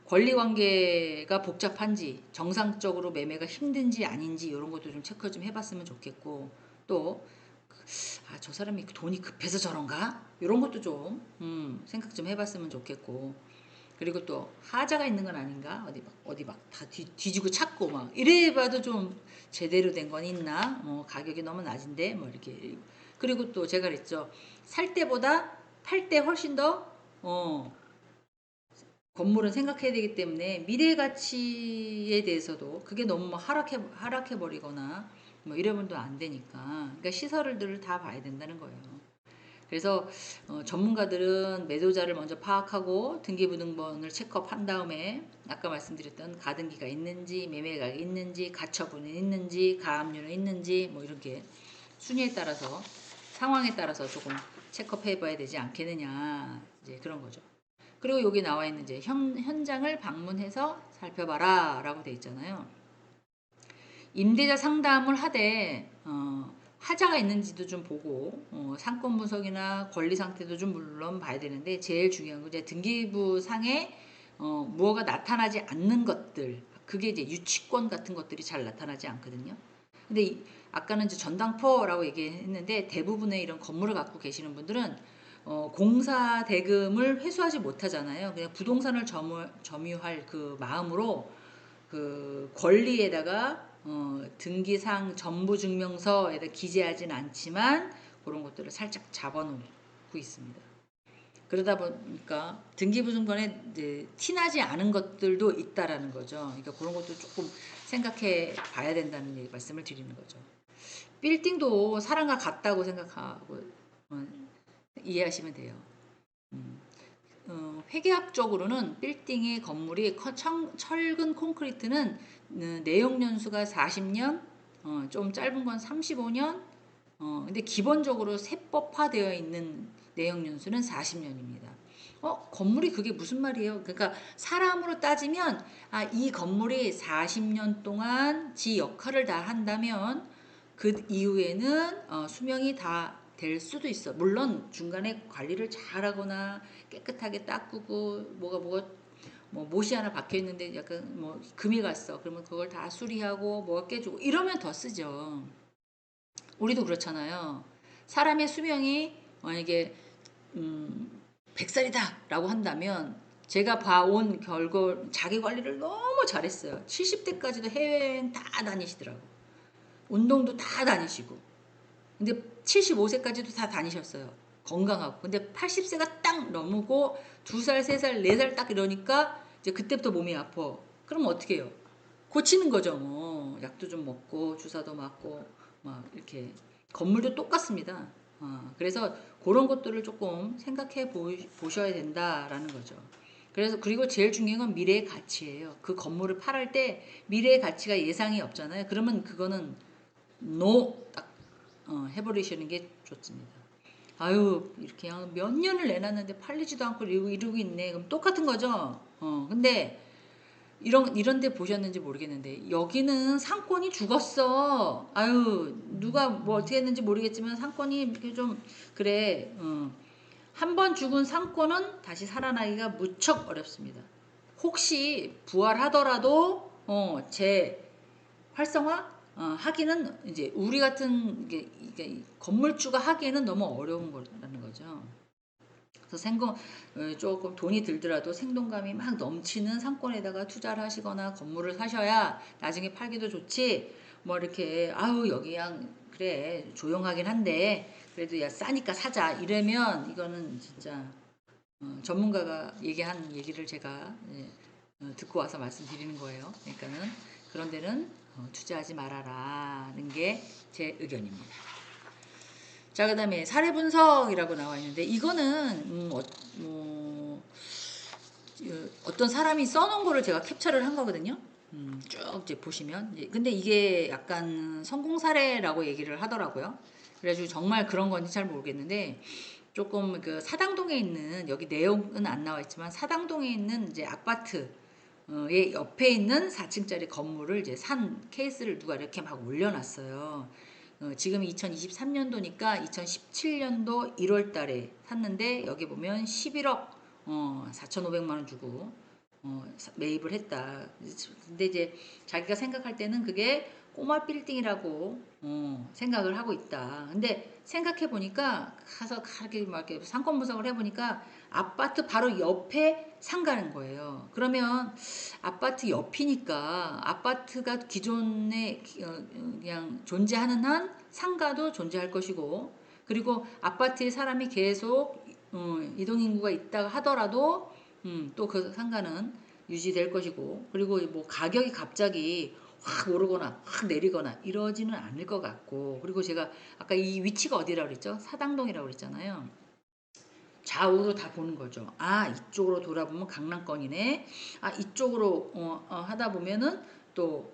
권리관계가 복잡한지 정상적으로 매매가 힘든지 아닌지 이런 것도 좀 체크 좀 해봤으면 좋겠고 또 저 사람이 돈이 급해서 저런가? 이런 것도 좀 생각 좀 해봤으면 좋겠고 그리고 또 하자가 있는 건 아닌가? 어디 막 다 뒤지고 찾고 막 이래봐도 좀 제대로 된 건 있나? 뭐 가격이 너무 낮은데 뭐 이렇게 그리고 또 제가 그랬죠. 살 때보다 팔 때 훨씬 더 건물은 생각해야 되기 때문에 미래 가치에 대해서도 그게 너무 막 하락해 버리거나 뭐 이러면 또 안 되니까 그러니까 시설들을 다 봐야 된다는 거예요. 그래서 전문가들은 매도자를 먼저 파악하고 등기부등본을 체크업한 다음에 아까 말씀드렸던 가등기가 있는지 매매가 있는지 가처분이 있는지 가압류는 있는지 뭐 이렇게 순위에 따라서 상황에 따라서 조금 체크업해 봐야 되지 않겠느냐 이제 그런 거죠. 그리고 여기 나와 있는 이제 현장을 방문해서 살펴봐라 라고 돼 있잖아요. 임대차 상담을 하되 하자가 있는지도 좀 보고 상권 분석이나 권리 상태도 좀 물론 봐야 되는데 제일 중요한 건 이제 등기부 상에 무엇가 나타나지 않는 것들 그게 이제 유치권 같은 것들이 잘 나타나지 않거든요. 근데 아까는 이제 전당포라고 얘기했는데 대부분의 이런 건물을 갖고 계시는 분들은 공사 대금을 회수하지 못하잖아요. 그냥 부동산을 점유할 그 마음으로 그 권리에다가 등기상 전부증명서에다 기재하진 않지만 그런 것들을 살짝 잡아놓고 있습니다. 그러다 보니까 등기부등본에 이제 티나지 않은 것들도 있다라는 거죠. 그러니까 그런 것도 조금 생각해 봐야 된다는 말씀을 드리는 거죠. 빌딩도 사람과 같다고 생각하고 이해하시면 돼요. 회계학적으로는 빌딩의 건물이 철근 콘크리트는 내용 연수가 40년, 좀 짧은 건 35년, 근데 기본적으로 세법화되어 있는 내용 연수는 40년입니다. 건물이 그게 무슨 말이에요? 그러니까 사람으로 따지면 이 건물이 40년 동안 지 역할을 다 한다면 그 이후에는 수명이 다 될 수도 있어. 물론 중간에 관리를 잘하거나 깨끗하게 닦고 뭐가 뭐 못이 하나 박혀 있는데 약간 뭐 금이 갔어. 그러면 그걸 다 수리하고 뭐 깨주고 이러면 더 쓰죠. 우리도 그렇잖아요. 사람의 수명이 만약에 100살이다라고 한다면 제가 봐온 결과 자기 관리를 너무 잘했어요. 70대까지도 해외여행 다 다니시더라고. 운동도 다 다니시고. 근데 75세까지도 다 다니셨어요. 건강하고. 근데 80세가 딱 넘고 2살, 3살, 4살 딱 이러니까 이제 그때부터 몸이 아파. 그럼 어떻게 해요? 고치는 거죠. 뭐 약도 좀 먹고 주사도 맞고 막 이렇게 건물도 똑같습니다. 그래서 그런 것들을 조금 생각해 보셔야 된다라는 거죠. 그래서 그리고 제일 중요한 건 미래의 가치예요. 그 건물을 팔을 때 미래의 가치가 예상이 없잖아요. 그러면 그거는 NO 딱 해버리시는 게 좋습니다. 아유 이렇게 몇 년을 내놨는데 팔리지도 않고 이러고 있네. 그럼 똑같은 거죠. 근데 이런 데 보셨는지 모르겠는데 여기는 상권이 죽었어. 아유 누가 뭐 어떻게 했는지 모르겠지만 상권이 이렇게 좀 그래. 한 번 죽은 상권은 다시 살아나기가 무척 어렵습니다. 혹시 부활하더라도 재 활성화 하기는 이제 우리 같은 이게 건물주가 하기에는 너무 어려운 거라는 거죠. 그래서 조금 돈이 들더라도 생동감이 막 넘치는 상권에다가 투자를 하시거나 건물을 사셔야 나중에 팔기도 좋지. 뭐 이렇게 아우 여기 그냥 그래 조용하긴 한데 그래도 야 싸니까 사자 이러면 이거는 진짜 전문가가 얘기한 얘기를 제가 듣고 와서 말씀드리는 거예요. 그러니까는 그런 데는 투자하지 말아라는 게 제 의견입니다. 자, 그 다음에 사례 분석이라고 나와 있는데, 이거는, 어떤 사람이 써놓은 거를 제가 캡처를 한 거거든요. 쭉 이제 보시면. 근데 이게 약간 성공 사례라고 얘기를 하더라고요. 그래가지고 정말 그런 건지 잘 모르겠는데, 조금 그 사당동에 있는, 여기 내용은 안 나와 있지만, 사당동에 있는 이제 아파트, 의 옆에 있는 4층짜리 건물을 이제 산 케이스를 누가 이렇게 막 올려놨어요. 지금 2023년도니까 2017년도 1월 달에 샀는데 여기 보면 11억 4,500만 원 주고 매입을 했다. 근데 이제 자기가 생각할 때는 그게 꼬마 빌딩이라고 생각을 하고 있다. 근데 생각해 보니까 가서 이렇게 막 이렇게 상권 분석을 해 보니까 아파트 바로 옆에 상가는 거예요. 그러면 아파트 옆이니까 아파트가 기존에 그냥 존재하는 한 상가도 존재할 것이고 그리고 아파트에 사람이 계속 이동인구가 있다가 하더라도 또 그 상가는 유지될 것이고 그리고 뭐 가격이 갑자기 확 오르거나 확 내리거나 이러지는 않을 것 같고 그리고 제가 아까 이 위치가 어디라고 그랬죠? 사당동이라고 그랬잖아요. 좌우로 다 보는 거죠. 아 이쪽으로 돌아보면 강남권이네. 아 이쪽으로 하다 보면은 또그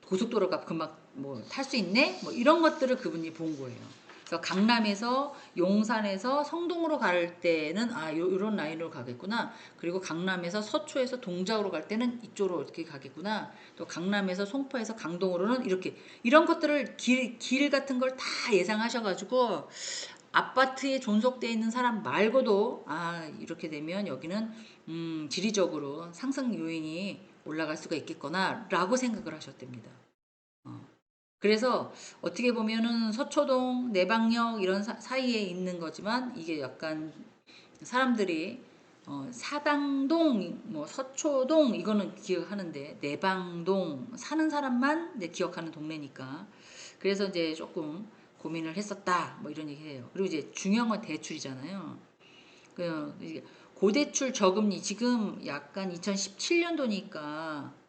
고속도로가 금방 뭐 탈 수 있네? 뭐 이런 것들을 그분이 본 거예요. 그래서 강남에서 용산에서 성동으로 갈 때는 요런 라인으로 가겠구나. 그리고 강남에서 서초에서 동작으로 갈 때는 이쪽으로 이렇게 가겠구나. 또 강남에서 송파에서 강동으로는 이렇게 이런 것들을 길 같은 걸 다 예상하셔가지고 아파트에 존속되어 있는 사람 말고도 이렇게 되면 여기는 지리적으로 상승 요인이 올라갈 수가 있겠구나 라고 생각을 하셨답니다. 그래서 어떻게 보면은 서초동, 내방역 이런 사이에 있는 거지만 이게 약간 사람들이 사당동, 뭐 서초동 이거는 기억하는데 내방동 사는 사람만 이제 기억하는 동네니까 그래서 이제 조금 고민을 했었다 뭐 이런 얘기해요. 그리고 이제 중요한 건 대출이잖아요. 고대출 저금리 지금 약간 2017년도니까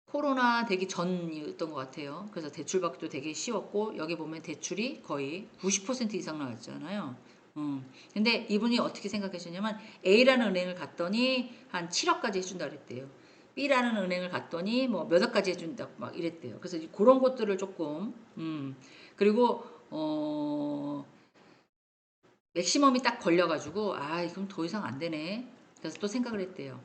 코로나 되기 전이었던 것 같아요. 그래서 대출 받기도 되게 쉬웠고 여기 보면 대출이 거의 90% 이상 나왔잖아요. 근데 이분이 어떻게 생각하셨냐면 A라는 은행을 갔더니 한 7억까지 해준다 그랬대요. B라는 은행을 갔더니 뭐 몇 억까지 해준다 막 이랬대요. 그래서 그런 것들을 조금 그리고 맥시멈이 딱 걸려가지고 그럼 더 이상 안 되네. 그래서 또 생각을 했대요.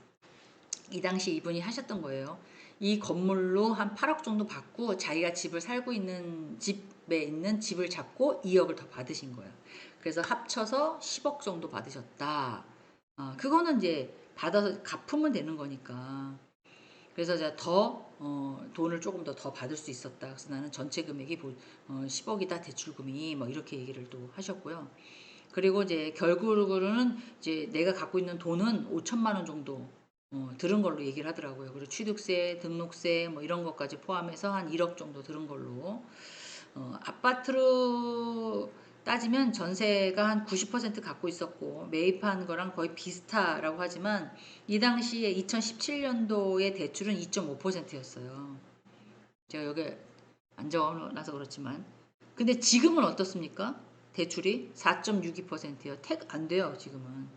이 당시 이분이 하셨던 거예요. 이 건물로 한 8억 정도 받고 자기가 집을 살고 있는 집에 있는 집을 잡고 2억을 더 받으신 거예요. 그래서 합쳐서 10억 정도 받으셨다. 그거는 이제 받아서 갚으면 되는 거니까. 그래서 제가 돈을 조금 더 받을 수 있었다. 그래서 나는 전체 금액이 10억이다 대출금이 뭐 이렇게 얘기를 또 하셨고요. 그리고 이제 결국으로는 이제 내가 갖고 있는 돈은 5천만 원 정도 들은 걸로 얘기를 하더라고요. 그리고 취득세, 등록세 뭐 이런 것까지 포함해서 한 1억 정도 들은 걸로. 아파트로 따지면 전세가 한 90% 갖고 있었고 매입한 거랑 거의 비슷하라고 하지만 이 당시에 2017년도의 대출은 2.5%였어요. 제가 여기 안 적어놔서 그렇지만 근데 지금은 어떻습니까? 대출이 4.62%요. 택 안 돼요 지금은.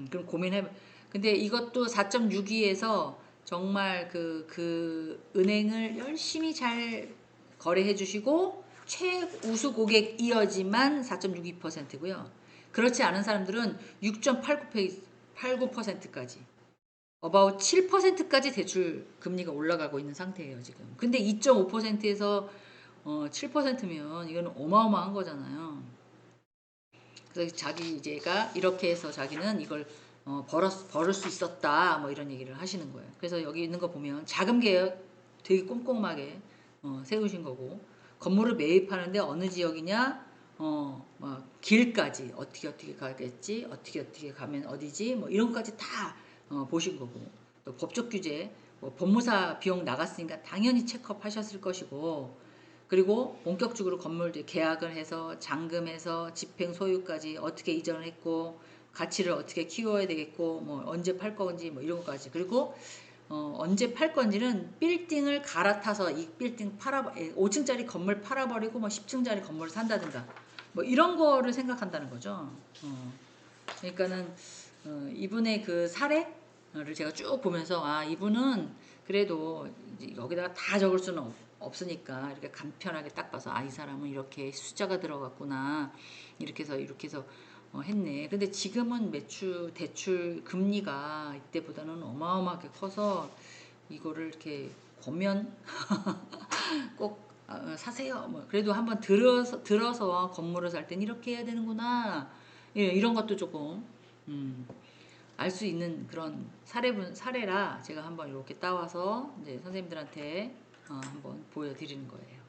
그럼 고민해. 근데 이것도 4.62에서 정말 그 은행을 열심히 잘 거래해 주시고 최우수 고객이어지만 4.62%고요. 그렇지 않은 사람들은 6.89%까지 about 7%까지 대출 금리가 올라가고 있는 상태예요, 지금. 근데 2.5%에서 7%면 이거는 어마어마한 거잖아요. 그래서 자기 이제가 이렇게 해서 자기는 이걸 벌을 수 있었다 뭐 이런 얘기를 하시는 거예요. 그래서 여기 있는 거 보면 자금 계획 되게 꼼꼼하게 세우신 거고 건물을 매입하는데 어느 지역이냐 막 길까지 어떻게 가겠지 어떻게 가면 어디지 뭐 이런 것까지 다 보신 거고 또 법적 규제 뭐 법무사 비용 나갔으니까 당연히 체크업 하셨을 것이고 그리고 본격적으로 건물 계약을 해서 잔금해서 집행 소유까지 어떻게 이전을 했고 가치를 어떻게 키워야 되겠고 뭐 언제 팔 건지 뭐 이런 것까지 그리고 언제 팔 건지는 빌딩을 갈아타서 이 빌딩 5층짜리 건물 팔아버리고 뭐 10층짜리 건물을 산다든가 뭐 이런 거를 생각한다는 거죠. 그러니까는 이분의 그 사례를 제가 쭉 보면서 이분은 그래도 여기다가 다 적을 수는 없으니까 이렇게 간편하게 딱 봐서 이 사람은 이렇게 숫자가 들어갔구나 이렇게 해서 했네. 근데 지금은 대출 금리가 이때보다는 어마어마하게 커서 이거를 이렇게 권면 꼭 사세요. 뭐 그래도 한번 들어서 건물을 살 땐 이렇게 해야 되는구나. 예, 이런 것도 조금 알 수 있는 그런 사례라 제가 한번 이렇게 따와서 이제 선생님들한테 한번 보여드리는 거예요.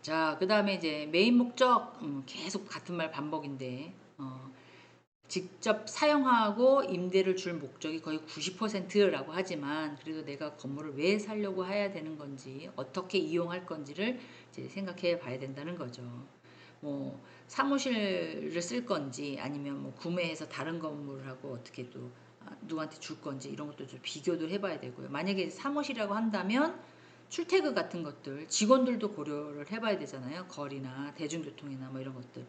자, 그 다음에 이제 메인 목적 계속 같은 말 반복인데 직접 사용하고 임대를 줄 목적이 거의 90%라고 하지만 그래도 내가 건물을 왜 살려고 해야 되는 건지 어떻게 이용할 건지를 이제 생각해 봐야 된다는 거죠. 뭐 사무실을 쓸 건지 아니면 뭐 구매해서 다른 건물하고 어떻게 또 누구한테 줄 건지 이런 것도 좀 비교도 해봐야 되고요. 만약에 사무실이라고 한다면 출퇴근 같은 것들 직원들도 고려를 해봐야 되잖아요. 거리나 대중교통이나 뭐 이런 것들.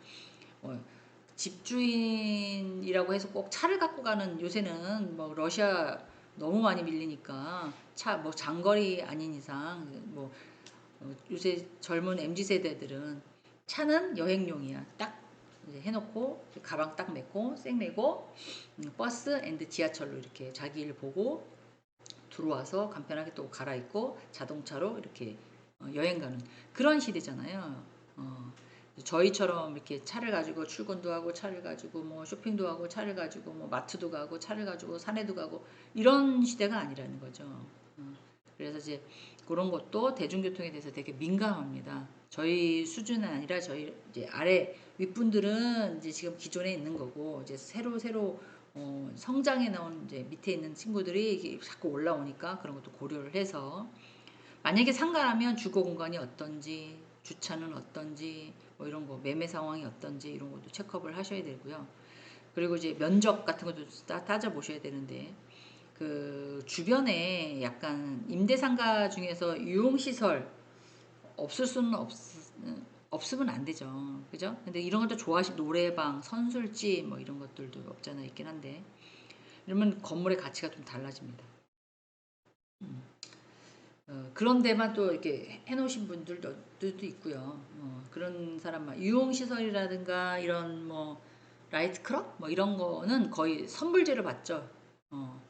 집주인이라고 해서 꼭 차를 갖고 가는 요새는 뭐 러시아 너무 많이 밀리니까 차 뭐 장거리 아닌 이상 뭐 요새 젊은 MZ 세대들은 차는 여행용이야. 딱 이제 해놓고 가방 딱 메고 쌩 메고 버스 앤드 지하철로 이렇게 자기 일 보고 들어와서 간편하게 또 갈아입고 자동차로 이렇게 여행 가는 그런 시대잖아요. 저희처럼 이렇게 차를 가지고 출근도 하고 차를 가지고 뭐 쇼핑도 하고 차를 가지고 뭐 마트도 가고 차를 가지고 산에도 가고 이런 시대가 아니라는 거죠. 그래서 이제 그런 것도 대중교통에 대해서 되게 민감합니다. 저희 수준은 아니라 저희 이제 아래 윗분들은 이제 지금 기존에 있는 거고 이제 새로 성장해 나온 이제 밑에 있는 친구들이 자꾸 올라오니까 그런 것도 고려를 해서 만약에 상가라면 주거 공간이 어떤지 주차는 어떤지 뭐 이런 거 매매 상황이 어떤지 이런 것도 체크업을 하셔야 되고요. 그리고 이제 면적 같은 것도 따져 보셔야 되는데 그 주변에 약간 임대상가 중에서 유흥시설 없을 수는 없으면 안 되죠. 그죠? 근데 이런 것도 노래방, 선술집 뭐 이런 것들도 없잖아 있긴 한데 이러면 건물의 가치가 좀 달라집니다. 그런 데만 또 이렇게 해놓으신 분들도 있고요. 그런 사람만 유흥시설이라든가 이런 뭐 라이트 클럽 뭐 이런 거는 거의 선불제를 받죠. 어,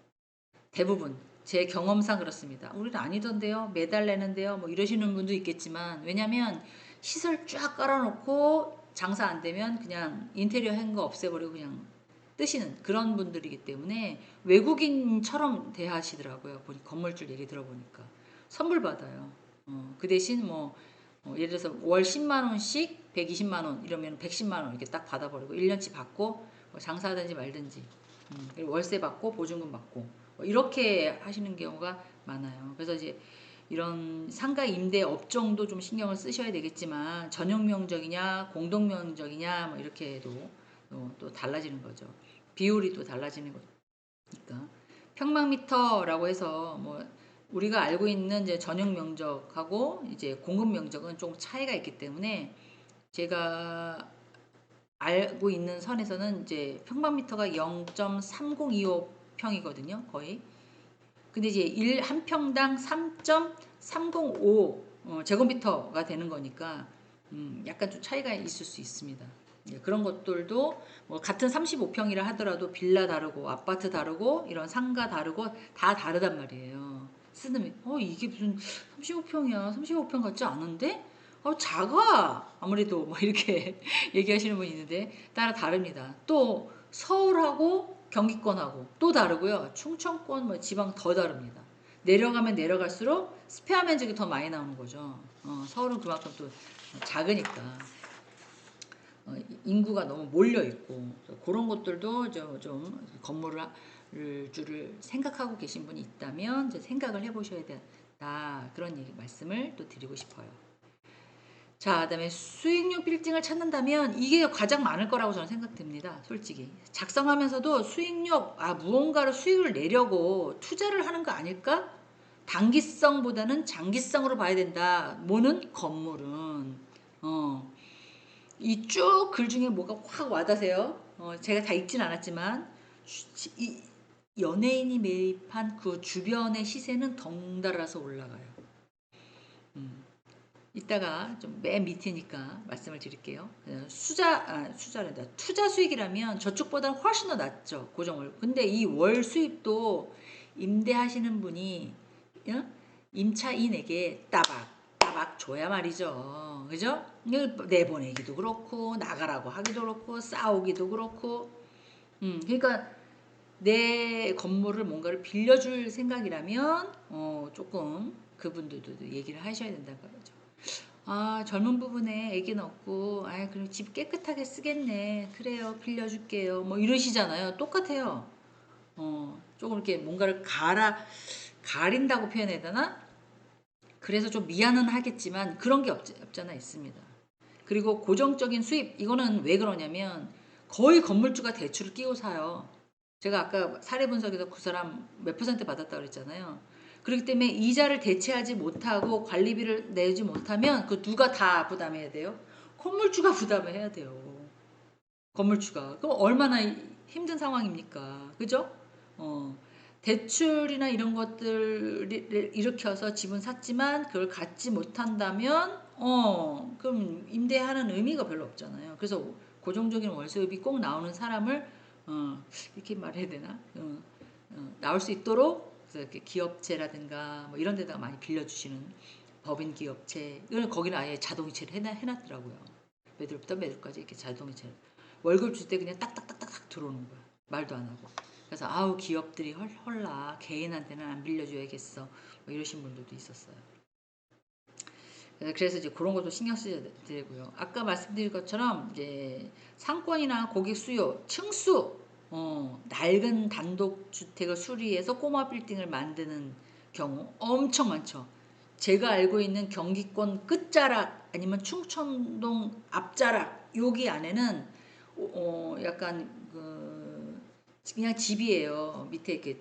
대부분 제 경험상 그렇습니다. 우리는 아니던데요, 매달 내는데요, 뭐 이러시는 분도 있겠지만 왜냐면 시설 쫙 깔아놓고 장사 안 되면 그냥 인테리어 한 거 없애버리고 그냥 뜨시는 그런 분들이기 때문에 외국인처럼 대하시더라고요. 건물주 얘기 들어보니까 선물 받아요. 그 대신 뭐 예를 들어서 월 10만 원씩 120만 원 이러면 110만 원 이렇게 딱 받아버리고 1년치 받고 뭐 장사하든지 말든지 그리고 월세 받고 보증금 받고 뭐 이렇게 하시는 경우가 많아요. 그래서 이제 이런 상가 임대 업종도 좀 신경을 쓰셔야 되겠지만 전용 면적이냐 공동 면적이냐 뭐 이렇게 해도 또 달라지는 거죠. 비율이 또 달라지는 거니까 평방미터라고 해서 뭐 우리가 알고 있는 이제 전용 면적하고 이제 공급 면적은 좀 차이가 있기 때문에 제가 알고 있는 선에서는 이제 평방미터가 0.3025 평이거든요, 거의. 근데 이제 한 평당 3.305 제곱미터가 되는 거니까 약간 좀 차이가 있을 수 있습니다. 예, 그런 것들도 뭐 같은 35평이라 하더라도 빌라 다르고 아파트 다르고 이런 상가 다르고 다 다르단 말이에요. 쓰는 이게 무슨 35평이야. 35평 같지 않은데? 작아. 아무래도 뭐 이렇게 얘기하시는 분이 있는데 따라 다릅니다. 또 서울하고 경기권하고 또 다르고요. 충청권 뭐 지방 더 다릅니다. 내려가면 내려갈수록 스페어 면적이 더 많이 나오는 거죠. 서울은 그만큼 또 작으니까 인구가 너무 몰려 있고 그런 것들도 좀 건물을 주를 생각하고 계신 분이 있다면 이제 생각을 해보셔야 된다 그런 얘기 말씀을 또 드리고 싶어요. 자, 그다음에 수익률 빌딩을 찾는다면 이게 가장 많을 거라고 저는 생각됩니다. 솔직히 작성하면서도 수익률 무언가를 수익을 내려고 투자를 하는 거 아닐까? 단기성보다는 장기성으로 봐야 된다. 뭐는 건물은 이 쭉 글 중에 뭐가 확 와닿으세요? 제가 다 읽진 않았지만 이 연예인이 매입한 그 주변의 시세는 덩달아서 올라가요. 이따가 좀 맨 밑이니까 말씀을 드릴게요. 수자란다. 투자 수익이라면 저쪽보다 훨씬 더 낮죠. 고정월. 근데 이 월 수입도 임대하시는 분이 임차인에게 따박 줘야 말이죠. 그죠? 내보내기도 그렇고 나가라고 하기도 그렇고 싸우기도 그렇고 그러니까 내 건물을 뭔가를 빌려줄 생각이라면 조금 그분들도 얘기를 하셔야 된다는 거죠. 젊은 부분에 애기는 없고 그럼 집 깨끗하게 쓰겠네. 그래요. 빌려줄게요. 뭐 이러시잖아요. 똑같아요. 조금 이렇게 뭔가를 가린다고 표현해야 되나? 그래서 좀 미안은 하겠지만 그런 게 없잖아 있습니다. 그리고 고정적인 수입 이거는 왜 그러냐면 거의 건물주가 대출을 끼고 사요. 제가 아까 사례 분석에서 그 사람 몇 퍼센트 받았다고 그랬잖아요. 그렇기 때문에 이자를 대체하지 못하고 관리비를 내지 못하면 그 누가 다 부담해야 돼요? 건물주가 부담해야 돼요. 건물주가. 그럼 얼마나 힘든 상황입니까? 그죠? 대출이나 이런 것들을 일으켜서 집은 샀지만 그걸 갖지 못한다면 그럼 임대하는 의미가 별로 없잖아요. 그래서 고정적인 월수입이 꼭 나오는 사람을 이렇게 말해야 되나? 나올 수 있도록 그래서 이렇게 기업체라든가 뭐 이런 데다가 많이 빌려주시는 법인 기업체 거기는 아예 자동이체를 해놨더라고요. 매들부터 매들까지 이렇게 자동이체를 월급 줄 때 그냥 딱딱딱딱 들어오는 거야. 말도 안 하고. 그래서 기업들이 헐라 개인한테는 안 빌려줘야겠어. 뭐 이러신 분들도 있었어요. 그래서 이제 그런 것도 신경 쓰셔야 되고요. 아까 말씀드린 것처럼 이제 상권이나 고객 수요, 층수, 낡은 단독 주택을 수리해서 꼬마 빌딩을 만드는 경우 엄청 많죠. 제가 알고 있는 경기권 끝자락 아니면 충청동 앞자락 여기 안에는 약간 그냥 집이에요. 밑에 이렇게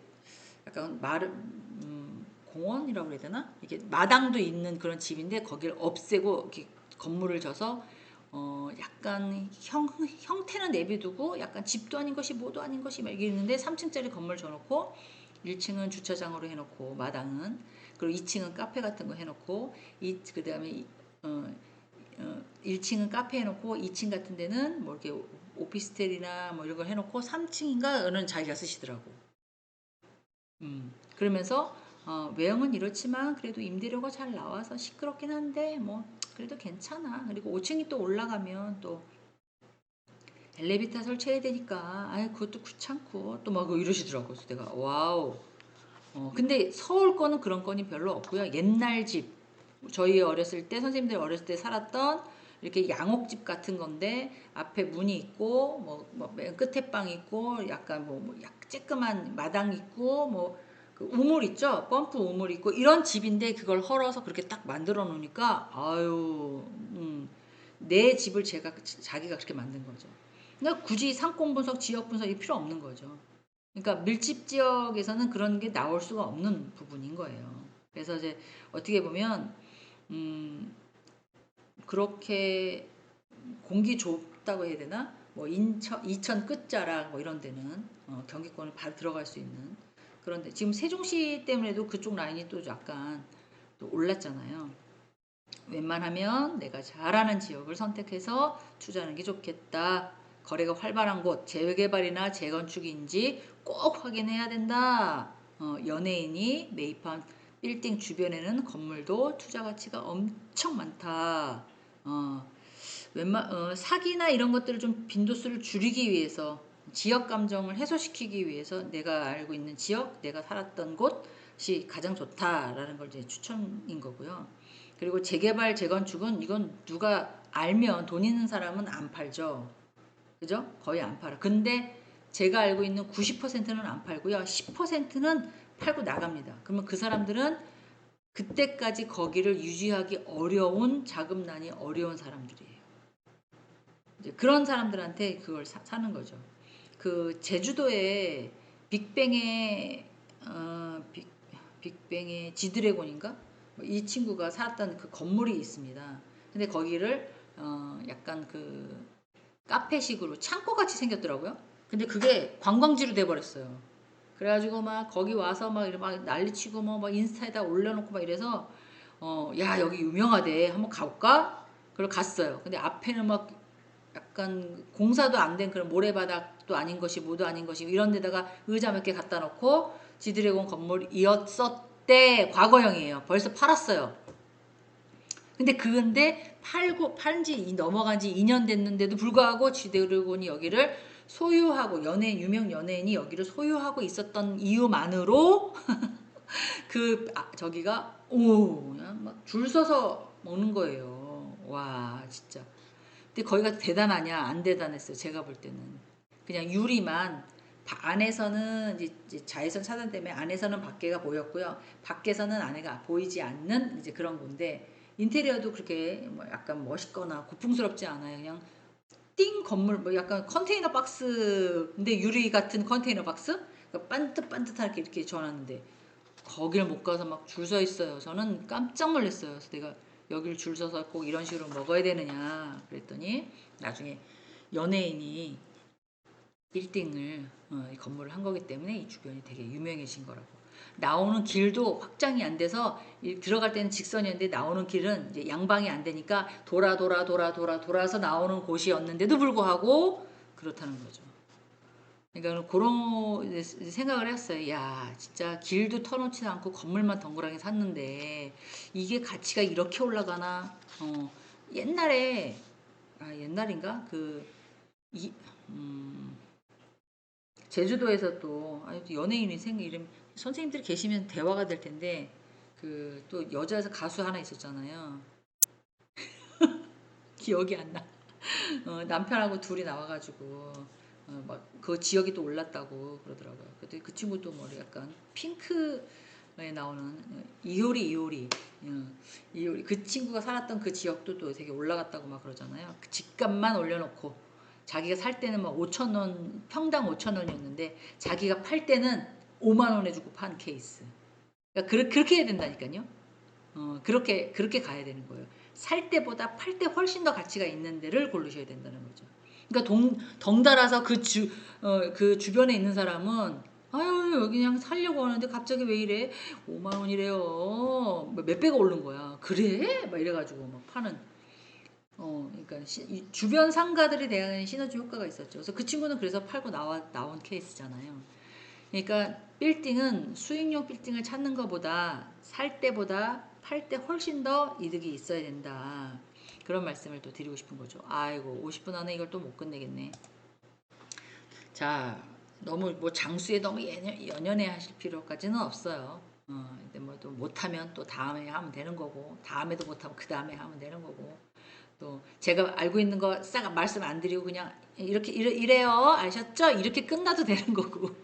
약간 공원이라고 해야 되나? 이게 마당도 있는 그런 집인데 거기를 없애고 이렇게 건물을 져서 약간 형태는 내비두고 약간 집도 아닌 것이 뭐도 아닌 것이 막 이게 있는데 3층짜리 건물 줘놓고 1층은 주차장으로 해놓고 마당은 그리고 2층은 카페 같은 거 해놓고 그 다음에 1층은 카페 해놓고 2층 같은 데는 뭐 이렇게 오피스텔이나 뭐 이런 걸 해놓고 3층인가는 자기가 쓰시더라고. 그러면서 외형은 이렇지만 그래도 임대료가 잘 나와서 시끄럽긴 한데 뭐 그래도 괜찮아. 그리고 5층이 또 올라가면 또 엘리베이터 설치해야 되니까 아이 그것도 귀찮고 또 막 이러시더라고요. 그래서 내가 와우. 근데 서울 거는 그런 건이 별로 없고요. 옛날 집 저희 어렸을 때 선생님들 어렸을 때 살았던 이렇게 양옥집 같은 건데 앞에 문이 있고 뭐맨 끝에 방 있고 약간 약 쬐끄만 마당 있고 그 우물 있죠. 펌프 우물 있고 이런 집인데 그걸 헐어서 그렇게 딱 만들어 놓으니까 아유 내 집을 자기가 그렇게 만든 거죠. 그러니까 굳이 상권 분석, 지역 분석이 필요 없는 거죠. 그러니까 밀집 지역에서는 그런 게 나올 수가 없는 부분인 거예요. 그래서 이제 어떻게 보면 그렇게 공기 좁다고 해야 되나? 뭐 이천 끝자락 뭐 이런 데는 경기권을 바로 들어갈 수 있는 그런데 지금 세종시 때문에도 그쪽 라인이 또 약간 또 올랐잖아요. 웬만하면 내가 잘하는 지역을 선택해서 투자하는 게 좋겠다. 거래가 활발한 곳, 재개발이나 재건축인지 꼭 확인해야 된다. 연예인이 매입한 빌딩 주변에는 건물도 투자 가치가 엄청 많다. 사기나 이런 것들을 좀 빈도수를 줄이기 위해서 지역 감정을 해소시키기 위해서 내가 알고 있는 지역, 내가 살았던 곳이 가장 좋다라는 걸 이제 추천인 거고요. 그리고 재개발, 재건축은 이건 누가 알면 돈 있는 사람은 안 팔죠. 그죠? 거의 안 팔아. 근데 제가 알고 있는 90%는 안 팔고요. 10%는 팔고 나갑니다. 그러면 그 사람들은 그때까지 거기를 유지하기 어려운 자금난이 어려운 사람들이에요. 이제 그런 사람들한테 그걸 사는 거죠. 그 제주도에 빅뱅의 빅뱅의 지드래곤인가? 이 친구가 살았던 그 건물이 있습니다. 근데 거기를 약간 그 카페식으로 창고같이 생겼더라고요. 근데 그게 관광지로 돼버렸어요. 그래가지고 막 거기 와서 막 난리치고 막 인스타에다 올려놓고 막 이래서 야 여기 유명하대 한번 가볼까? 그걸 갔어요. 근데 앞에는 막 약간 공사도 안 된 그런 모래바닥도 아닌 것이 모두 아닌 것이 이런 데다가 의자 몇 개 갖다 놓고 지드래곤 건물이었었대. 과거형이에요. 벌써 팔았어요. 근데 팔지 넘어간 지 2년 됐는데도 불구하고 지드래곤이 여기를 소유하고 유명 연예인이 여기를 소유하고 있었던 이유만으로 저기가 그냥 막 줄 서서 먹는 거예요. 와 진짜. 근데 거기가 대단하냐? 안 대단했어요. 제가 볼 때는. 그냥 유리만 안에서는 이제 자외선 차단 때문에 안에서는 밖에가 보였고요. 밖에서는 안에가 보이지 않는 이제 그런 건데 인테리어도 그렇게 뭐 약간 멋있거나 고풍스럽지 않아요. 그냥 띵 건물 뭐 약간 컨테이너 박스 근데 유리 같은 컨테이너 박스 그러니까 반듯반듯하게 이렇게 줘놨는데 거길 못 가서 막 줄 서 있어요. 저는 깜짝 놀랐어요. 그래서 내가 여길 줄 서서 꼭 이런 식으로 먹어야 되느냐 그랬더니 나중에 연예인이 빌딩을 이 건물을 한 거기 때문에 이 주변이 되게 유명해진 거라고. 나오는 길도 확장이 안 돼서 들어갈 때는 직선이었는데 나오는 길은 이제 양방이 안 되니까 돌아서 나오는 곳이었는데도 불구하고 그렇다는 거죠. 그러니까 그런 생각을 했어요. 야, 진짜 길도 터놓지 않고 건물만 덩그러니 샀는데 이게 가치가 이렇게 올라가나? 옛날에 옛날인가 이, 음, 제주도에서 또 연예인이 이름 선생님들이 계시면 대화가 될 텐데 그 또 여자에서 가수 하나 있었잖아요. 기억이 안 나. 남편하고 둘이 나와가지고 막 그 지역이 또 올랐다고 그러더라고요. 근데 그 친구도 뭐 약간 핑크에 나오는 이효리 그 친구가 살았던 그 지역도 또 되게 올라갔다고 막 그러잖아요. 그 집값만 올려놓고 자기가 살 때는 막 5천 원 평당 5천 원이었는데 자기가 팔 때는 5만 원에 주고 판 케이스. 그러니까 그렇게 해야 된다니까요. 그렇게 가야 되는 거예요. 살 때보다 팔 때 훨씬 더 가치가 있는 데를 고르셔야 된다는 거죠. 그러니까 덩달아서 그 주변에 있는 사람은 아유 여기 그냥 살려고 하는데 갑자기 왜 이래? 5만 원이래요. 뭐 몇 배가 오른 거야. 그래? 막 이래가지고 막 파는. 그러니까 주변 상가들에 대한 시너지 효과가 있었죠. 그래서 그 친구는 그래서 팔고 나온 케이스잖아요. 그러니까 빌딩은 수익용 빌딩을 찾는 것보다 살 때보다 팔 때 훨씬 더 이득이 있어야 된다. 그런 말씀을 또 드리고 싶은 거죠. 아이고 50분 안에 이걸 또 못 끝내겠네. 자, 너무 뭐 장수에 너무 연연해 하실 필요까지는 없어요. 근데 뭐 또 못하면 또 다음에 하면 되는 거고, 다음에도 못하면 그 다음에 하면 되는 거고, 또 제가 알고 있는 거 싹 말씀 안 드리고 그냥 이렇게 이래요, 아셨죠? 이렇게 끝나도 되는 거고.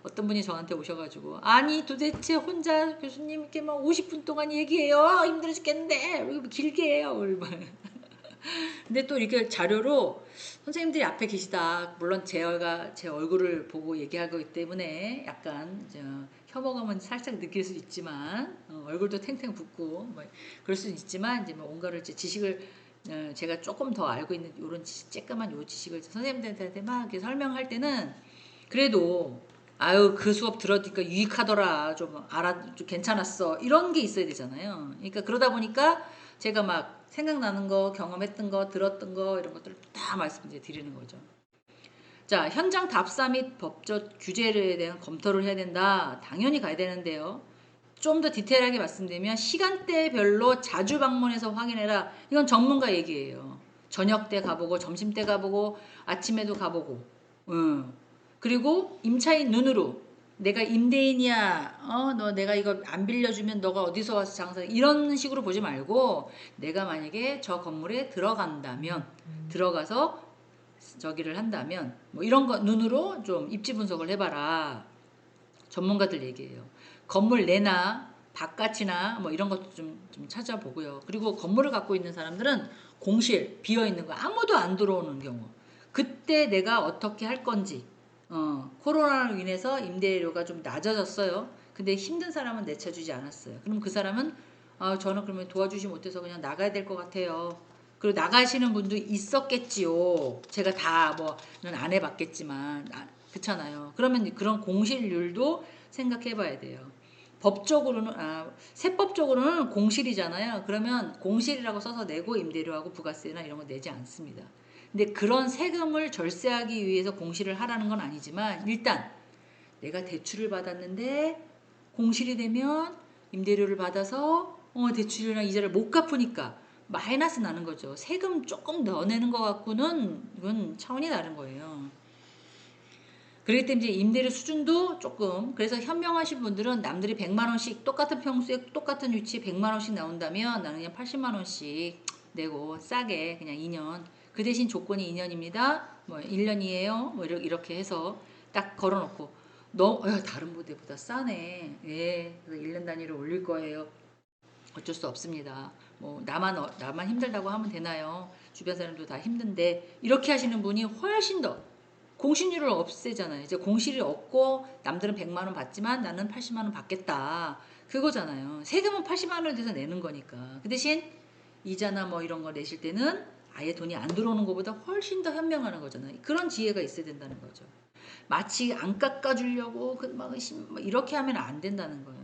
어떤 분이 저한테 오셔가지고 아니 도대체 혼자 교수님 이렇게 막 50분 동안 얘기해요, 힘들어 죽겠는데 왜 이렇게 길게 해요. 근데 또 이렇게 자료로 선생님들이 앞에 계시다. 물론 제가 제 얼굴을 보고 얘기하기 때문에 약간 혐오감은 살짝 느낄 수 있지만 얼굴도 탱탱 붓고 뭐 그럴 수 있지만 이제 뭐 온갖을 이제 지식을 제가 조금 더 알고 있는 요런 쬐끄만 요 지식을 선생님들한테 막 이렇게 설명할 때는 그래도 아유 그 수업 들었으니까 유익하더라, 좀 알아, 좀 괜찮았어, 이런 게 있어야 되잖아요. 그러니까 그러다 보니까 제가 막 생각나는 거, 경험했던 거, 들었던 거 이런 것들을 다 말씀드리는 거죠. 자, 현장 답사 및 법적 규제에 대한 검토를 해야 된다. 당연히 가야 되는데요. 좀 더 디테일하게 말씀드리면 시간대별로 자주 방문해서 확인해라. 이건 전문가 얘기예요. 저녁 때 가보고 점심 때 가보고 아침에도 가보고. 그리고 임차인 눈으로 내가 임대인이야. 너 내가 이거 안 빌려주면 너가 어디서 와서 장사, 이런 식으로 보지 말고 내가 만약에 저 건물에 들어간다면 들어가서 저기를 한다면 뭐 이런 거 눈으로 좀 입지 분석을 해봐라. 전문가들 얘기예요. 건물 내나 바깥이나 뭐 이런 것도 좀 찾아보고요. 그리고 건물을 갖고 있는 사람들은 공실 비어 있는 거 아무도 안 들어오는 경우, 그때 내가 어떻게 할 건지. 코로나로 인해서 임대료가 좀 낮아졌어요. 근데 힘든 사람은 내쳐주지 않았어요. 그럼 그 사람은 저는 그러면 도와주지 못해서 그냥 나가야 될 것 같아요. 그리고 나가시는 분도 있었겠지요. 제가 다 뭐는 안 해봤겠지만 그렇잖아요. 그러면 그런 공실률도 생각해 봐야 돼요. 법적으로는 세법적으로는 공실이잖아요. 그러면 공실이라고 써서 내고 임대료하고 부가세나 이런 거 내지 않습니다. 근데 그런 세금을 절세하기 위해서 공실을 하라는 건 아니지만 일단 내가 대출을 받았는데 공실이 되면 임대료를 받아서 대출이나 이자를 못 갚으니까 마이너스 나는 거죠. 세금 조금 더 내는 것 같고는 이건 차원이 다른 거예요. 그렇기 때문에 이제 임대료 수준도 조금, 그래서 현명하신 분들은 남들이 100만 원씩 똑같은 평수에 똑같은 위치에 100만 원씩 나온다면 나는 그냥 80만 원씩 내고 싸게 그냥 2년, 그 대신 조건이 2년입니다. 뭐 1년이에요. 뭐 이렇게 해서 딱 걸어놓고 다른 부대보다 싸네. 예, 그래서 1년 단위로 올릴 거예요. 어쩔 수 없습니다. 뭐 나만 힘들다고 하면 되나요? 주변 사람도 다 힘든데 이렇게 하시는 분이 훨씬 더 공실률을 없애잖아요. 이제 공실이 없고 남들은 100만 원 받지만 나는 80만 원 받겠다. 그거잖아요. 세금은 80만 원에 대해서 내는 거니까. 그 대신 이자나 뭐 이런 거 내실 때는 아예 돈이 안 들어오는 것보다 훨씬 더 현명하는 거잖아요. 그런 지혜가 있어야 된다는 거죠. 마치 안 깎아주려고 막 이렇게 하면 안 된다는 거예요.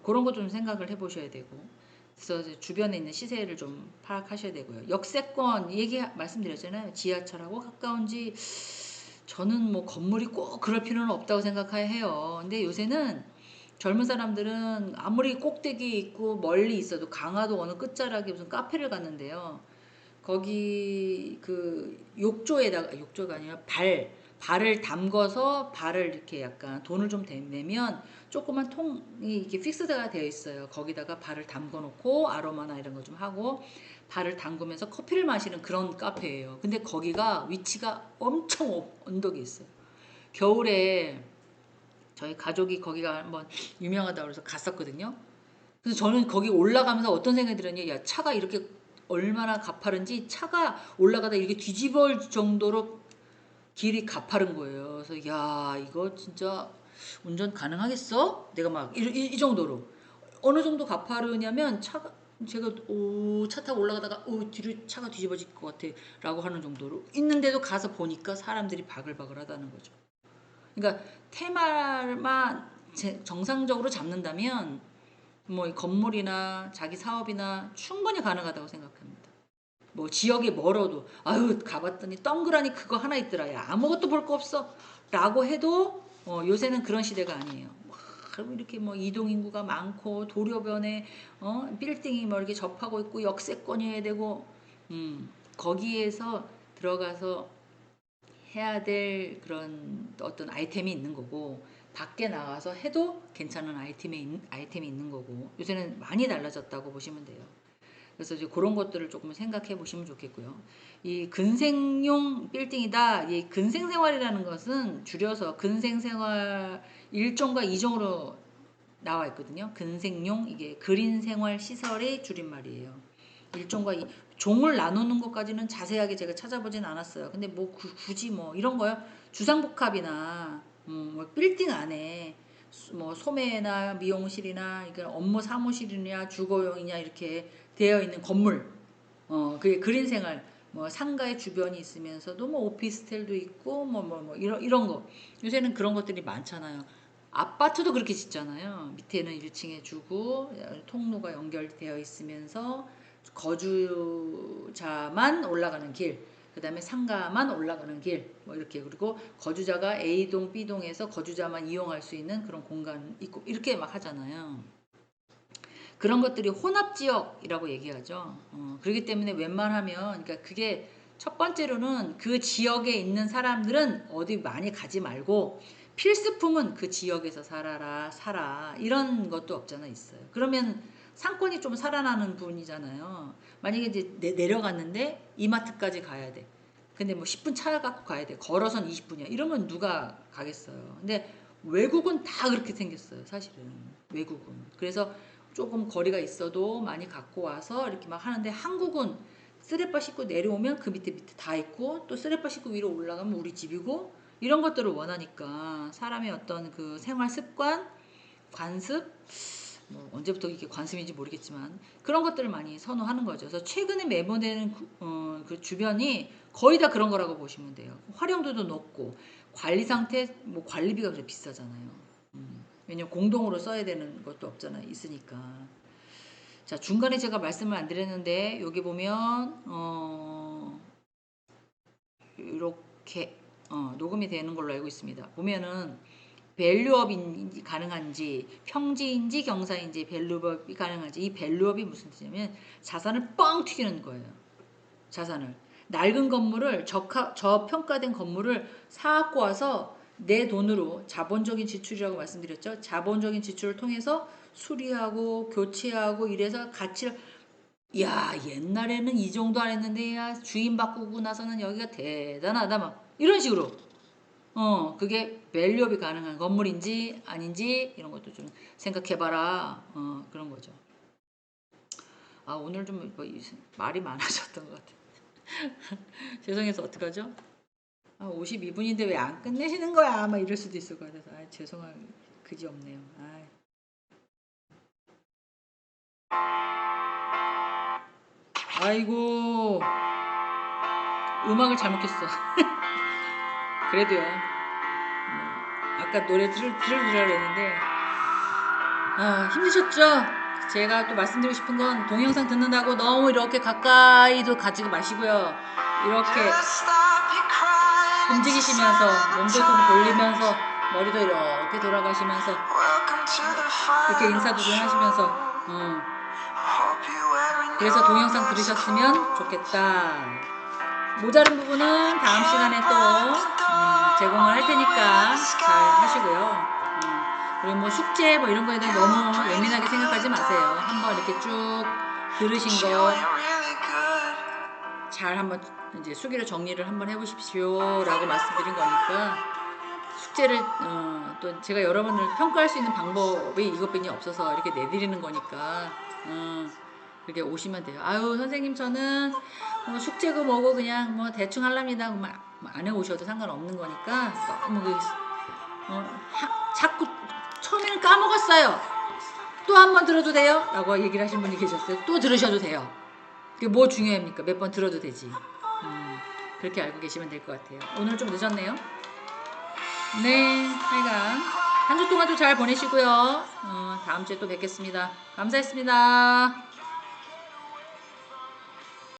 그런 거 좀 생각을 해보셔야 되고, 그래서 주변에 있는 시세를 좀 파악하셔야 되고요. 역세권 얘기 말씀드렸잖아요. 지하철하고 가까운지 저는 뭐 건물이 꼭 그럴 필요는 없다고 생각해요. 근데 요새는 젊은 사람들은 아무리 꼭대기 있고 멀리 있어도 강화도 어느 끝자락에 무슨 카페를 갔는데요. 거기 그 욕조가 아니라 발을 담궈서 발을 이렇게 약간 돈을 좀 내면 조그만 통이 이렇게 픽스드가 되어 있어요. 거기다가 발을 담궈 놓고 아로마나 이런 거 좀 하고 발을 담그면서 커피를 마시는 그런 카페예요. 근데 거기가 위치가 엄청 언덕에 있어요. 겨울에 저희 가족이 거기가 한번 유명하다고 그래서 갔었거든요. 그래서 저는 거기 올라가면서 어떤 생각이 들었냐, 야, 차가 이렇게 얼마나 가파른지 차가 올라가다 이렇게 뒤집어질 정도로 길이 가파른 거예요. 그래서 야, 이거 진짜 운전 가능하겠어? 내가 막 이 정도로 어느 정도 가파르냐면 차가, 제가 차 타고 올라가다가 뒤로 차가 뒤집어질 것 같아 라고 하는 정도로 있는데도 가서 보니까 사람들이 바글바글 하다는 거죠. 그러니까 테마만 정상적으로 잡는다면 뭐 건물이나 자기 사업이나 충분히 가능하다고 생각합니다. 뭐 지역이 멀어도 아유 가봤더니 덩그라니 그거 하나 있더라, 야 아무것도 볼 거 없어 라고 해도 요새는 그런 시대가 아니에요. 그럼 이렇게 뭐 이동 인구가 많고 도로변에 빌딩이 뭐 이렇게 접하고 있고 역세권이어야 되고 거기에서 들어가서 해야 될 그런 어떤 아이템이 있는 거고, 밖에 나가서 해도 괜찮은 아이템이 있는 거고, 요새는 많이 달라졌다고 보시면 돼요. 그래서 이제 그런 것들을 조금 생각해 보시면 좋겠고요. 이 근생용 빌딩이다. 이 근생생활이라는 것은 줄여서 근생생활 1종과 2종으로 나와 있거든요. 근생용, 이게 그린생활 시설의 줄임말이에요. 1종과 2, 종을 나누는 것까지는 자세하게 제가 찾아보진 않았어요. 근데 뭐 굳이 뭐 이런 거요. 주상복합이나 뭐 빌딩 안에 뭐 소매나 미용실이나 그러니까 업무 사무실이냐 주거용이냐 이렇게 되어 있는 건물, 그게 그린 생활, 뭐 상가의 주변이 있으면서도 뭐 오피스텔도 있고 뭐 이런 거. 요새는 그런 것들이 많잖아요. 아파트도 그렇게 짓잖아요. 밑에는 1층에 주고 통로가 연결되어 있으면서 거주자만 올라가는 길, 그 다음에 상가만 올라가는 길, 뭐 이렇게. 그리고 거주자가 A동, B동에서 거주자만 이용할 수 있는 그런 공간 있고 이렇게 막 하잖아요. 그런 것들이 혼합지역이라고 얘기하죠. 그렇기 때문에 웬만하면, 그러니까 그게 첫 번째로는 그 지역에 있는 사람들은 어디 많이 가지 말고 필수품은 그 지역에서 살아. 이런 것도 없잖아 있어요. 그러면 상권이 좀 살아나는 부분이잖아요. 만약에 이제 내려갔는데 이마트까지 가야 돼. 근데 뭐 10분 차 갖고 가야 돼. 걸어선 20분이야. 이러면 누가 가겠어요. 근데 외국은 다 그렇게 생겼어요. 사실은. 외국은. 그래서 조금 거리가 있어도 많이 갖고 와서 이렇게 막 하는데, 한국은 쓰레빠 싣고 내려오면 그 밑에 다 있고, 또 쓰레빠 싣고 위로 올라가면 우리 집이고, 이런 것들을 원하니까 사람의 어떤 그 생활 습관, 관습, 뭐 언제부터 이게 관습인지 모르겠지만 그런 것들을 많이 선호하는 거죠. 그래서 최근에 매몰되는 그 주변이 거의 다 그런 거라고 보시면 돼요. 활용도도 높고 관리 상태, 뭐 관리비가 좀 비싸잖아요. 왜냐면 공동으로 써야 되는 것도 없잖아요. 있으니까. 자, 중간에 제가 말씀을 안 드렸는데 여기 보면 이렇게 녹음이 되는 걸로 알고 있습니다. 보면은 밸류업인지 가능한지, 평지인지 경사인지 밸류업이 가능한지. 이 밸류업이 무슨 뜻이냐면 자산을 뻥 튀기는 거예요. 자산을. 낡은 건물을, 저평가된 건물을 사갖고 와서 내 돈으로, 자본적인 지출이라고 말씀드렸죠. 자본적인 지출을 통해서 수리하고 교체하고 이래서 가치를, 야, 옛날에는 이 정도 안 했는데, 야, 주인 바꾸고 나서는 여기가 대단하다, 막 이런 식으로. 그게 밸류업이 가능한 건물인지 아닌지 이런 것도 좀 생각해봐라. 그런 거죠. 아, 오늘 좀 말이 많아졌던 것 같아요. 죄송해서 어떡하죠? 52분인데 왜 안 끝내시는 거야? 막 이럴 수도 있을 것 같아서. 죄송한, 그지 없네요. 아이고, 음악을 잘못 켰어. 그래도요. 아까 노래 들으려고 했는데, 힘드셨죠? 제가 또 말씀드리고 싶은 건, 동영상 듣는다고 너무 이렇게 가까이도 가지고 마시고요. 이렇게 움직이시면서 몸도 좀 돌리면서 머리도 이렇게 돌아가시면서 이렇게 인사도 좀 하시면서 그래서 동영상 들으셨으면 좋겠다. 모자른 부분은 다음 시간에 또 제공을 할 테니까 잘 하시고요. 그리고 뭐 숙제 뭐 이런 거에 대해 너무 예민하게 생각하지 마세요. 한번 이렇게 쭉 들으신 거 잘 한번 이제 수기로 정리를 한번 해보십시오 라고 말씀드린 거니까, 숙제를 또 제가 여러분을 평가할 수 있는 방법이 이것뿐이 없어서 이렇게 내드리는 거니까 그렇게 오시면 돼요. 아유 선생님 저는 숙제고 뭐고 그냥 뭐 대충 하랍니다. 안 해오셔도 상관없는 거니까. 너무 자꾸 처음에는 까먹었어요. 또 한 번 들어도 돼요? 라고 얘기를 하신 분이 계셨어요. 또 들으셔도 돼요. 그게 뭐 중요합니까? 몇 번 들어도 되지. 그렇게 알고 계시면 될 것 같아요. 오늘 좀 늦었네요. 네, 하여간 한 주 동안도 잘 보내시고요. 다음 주에 또 뵙겠습니다. 감사했습니다.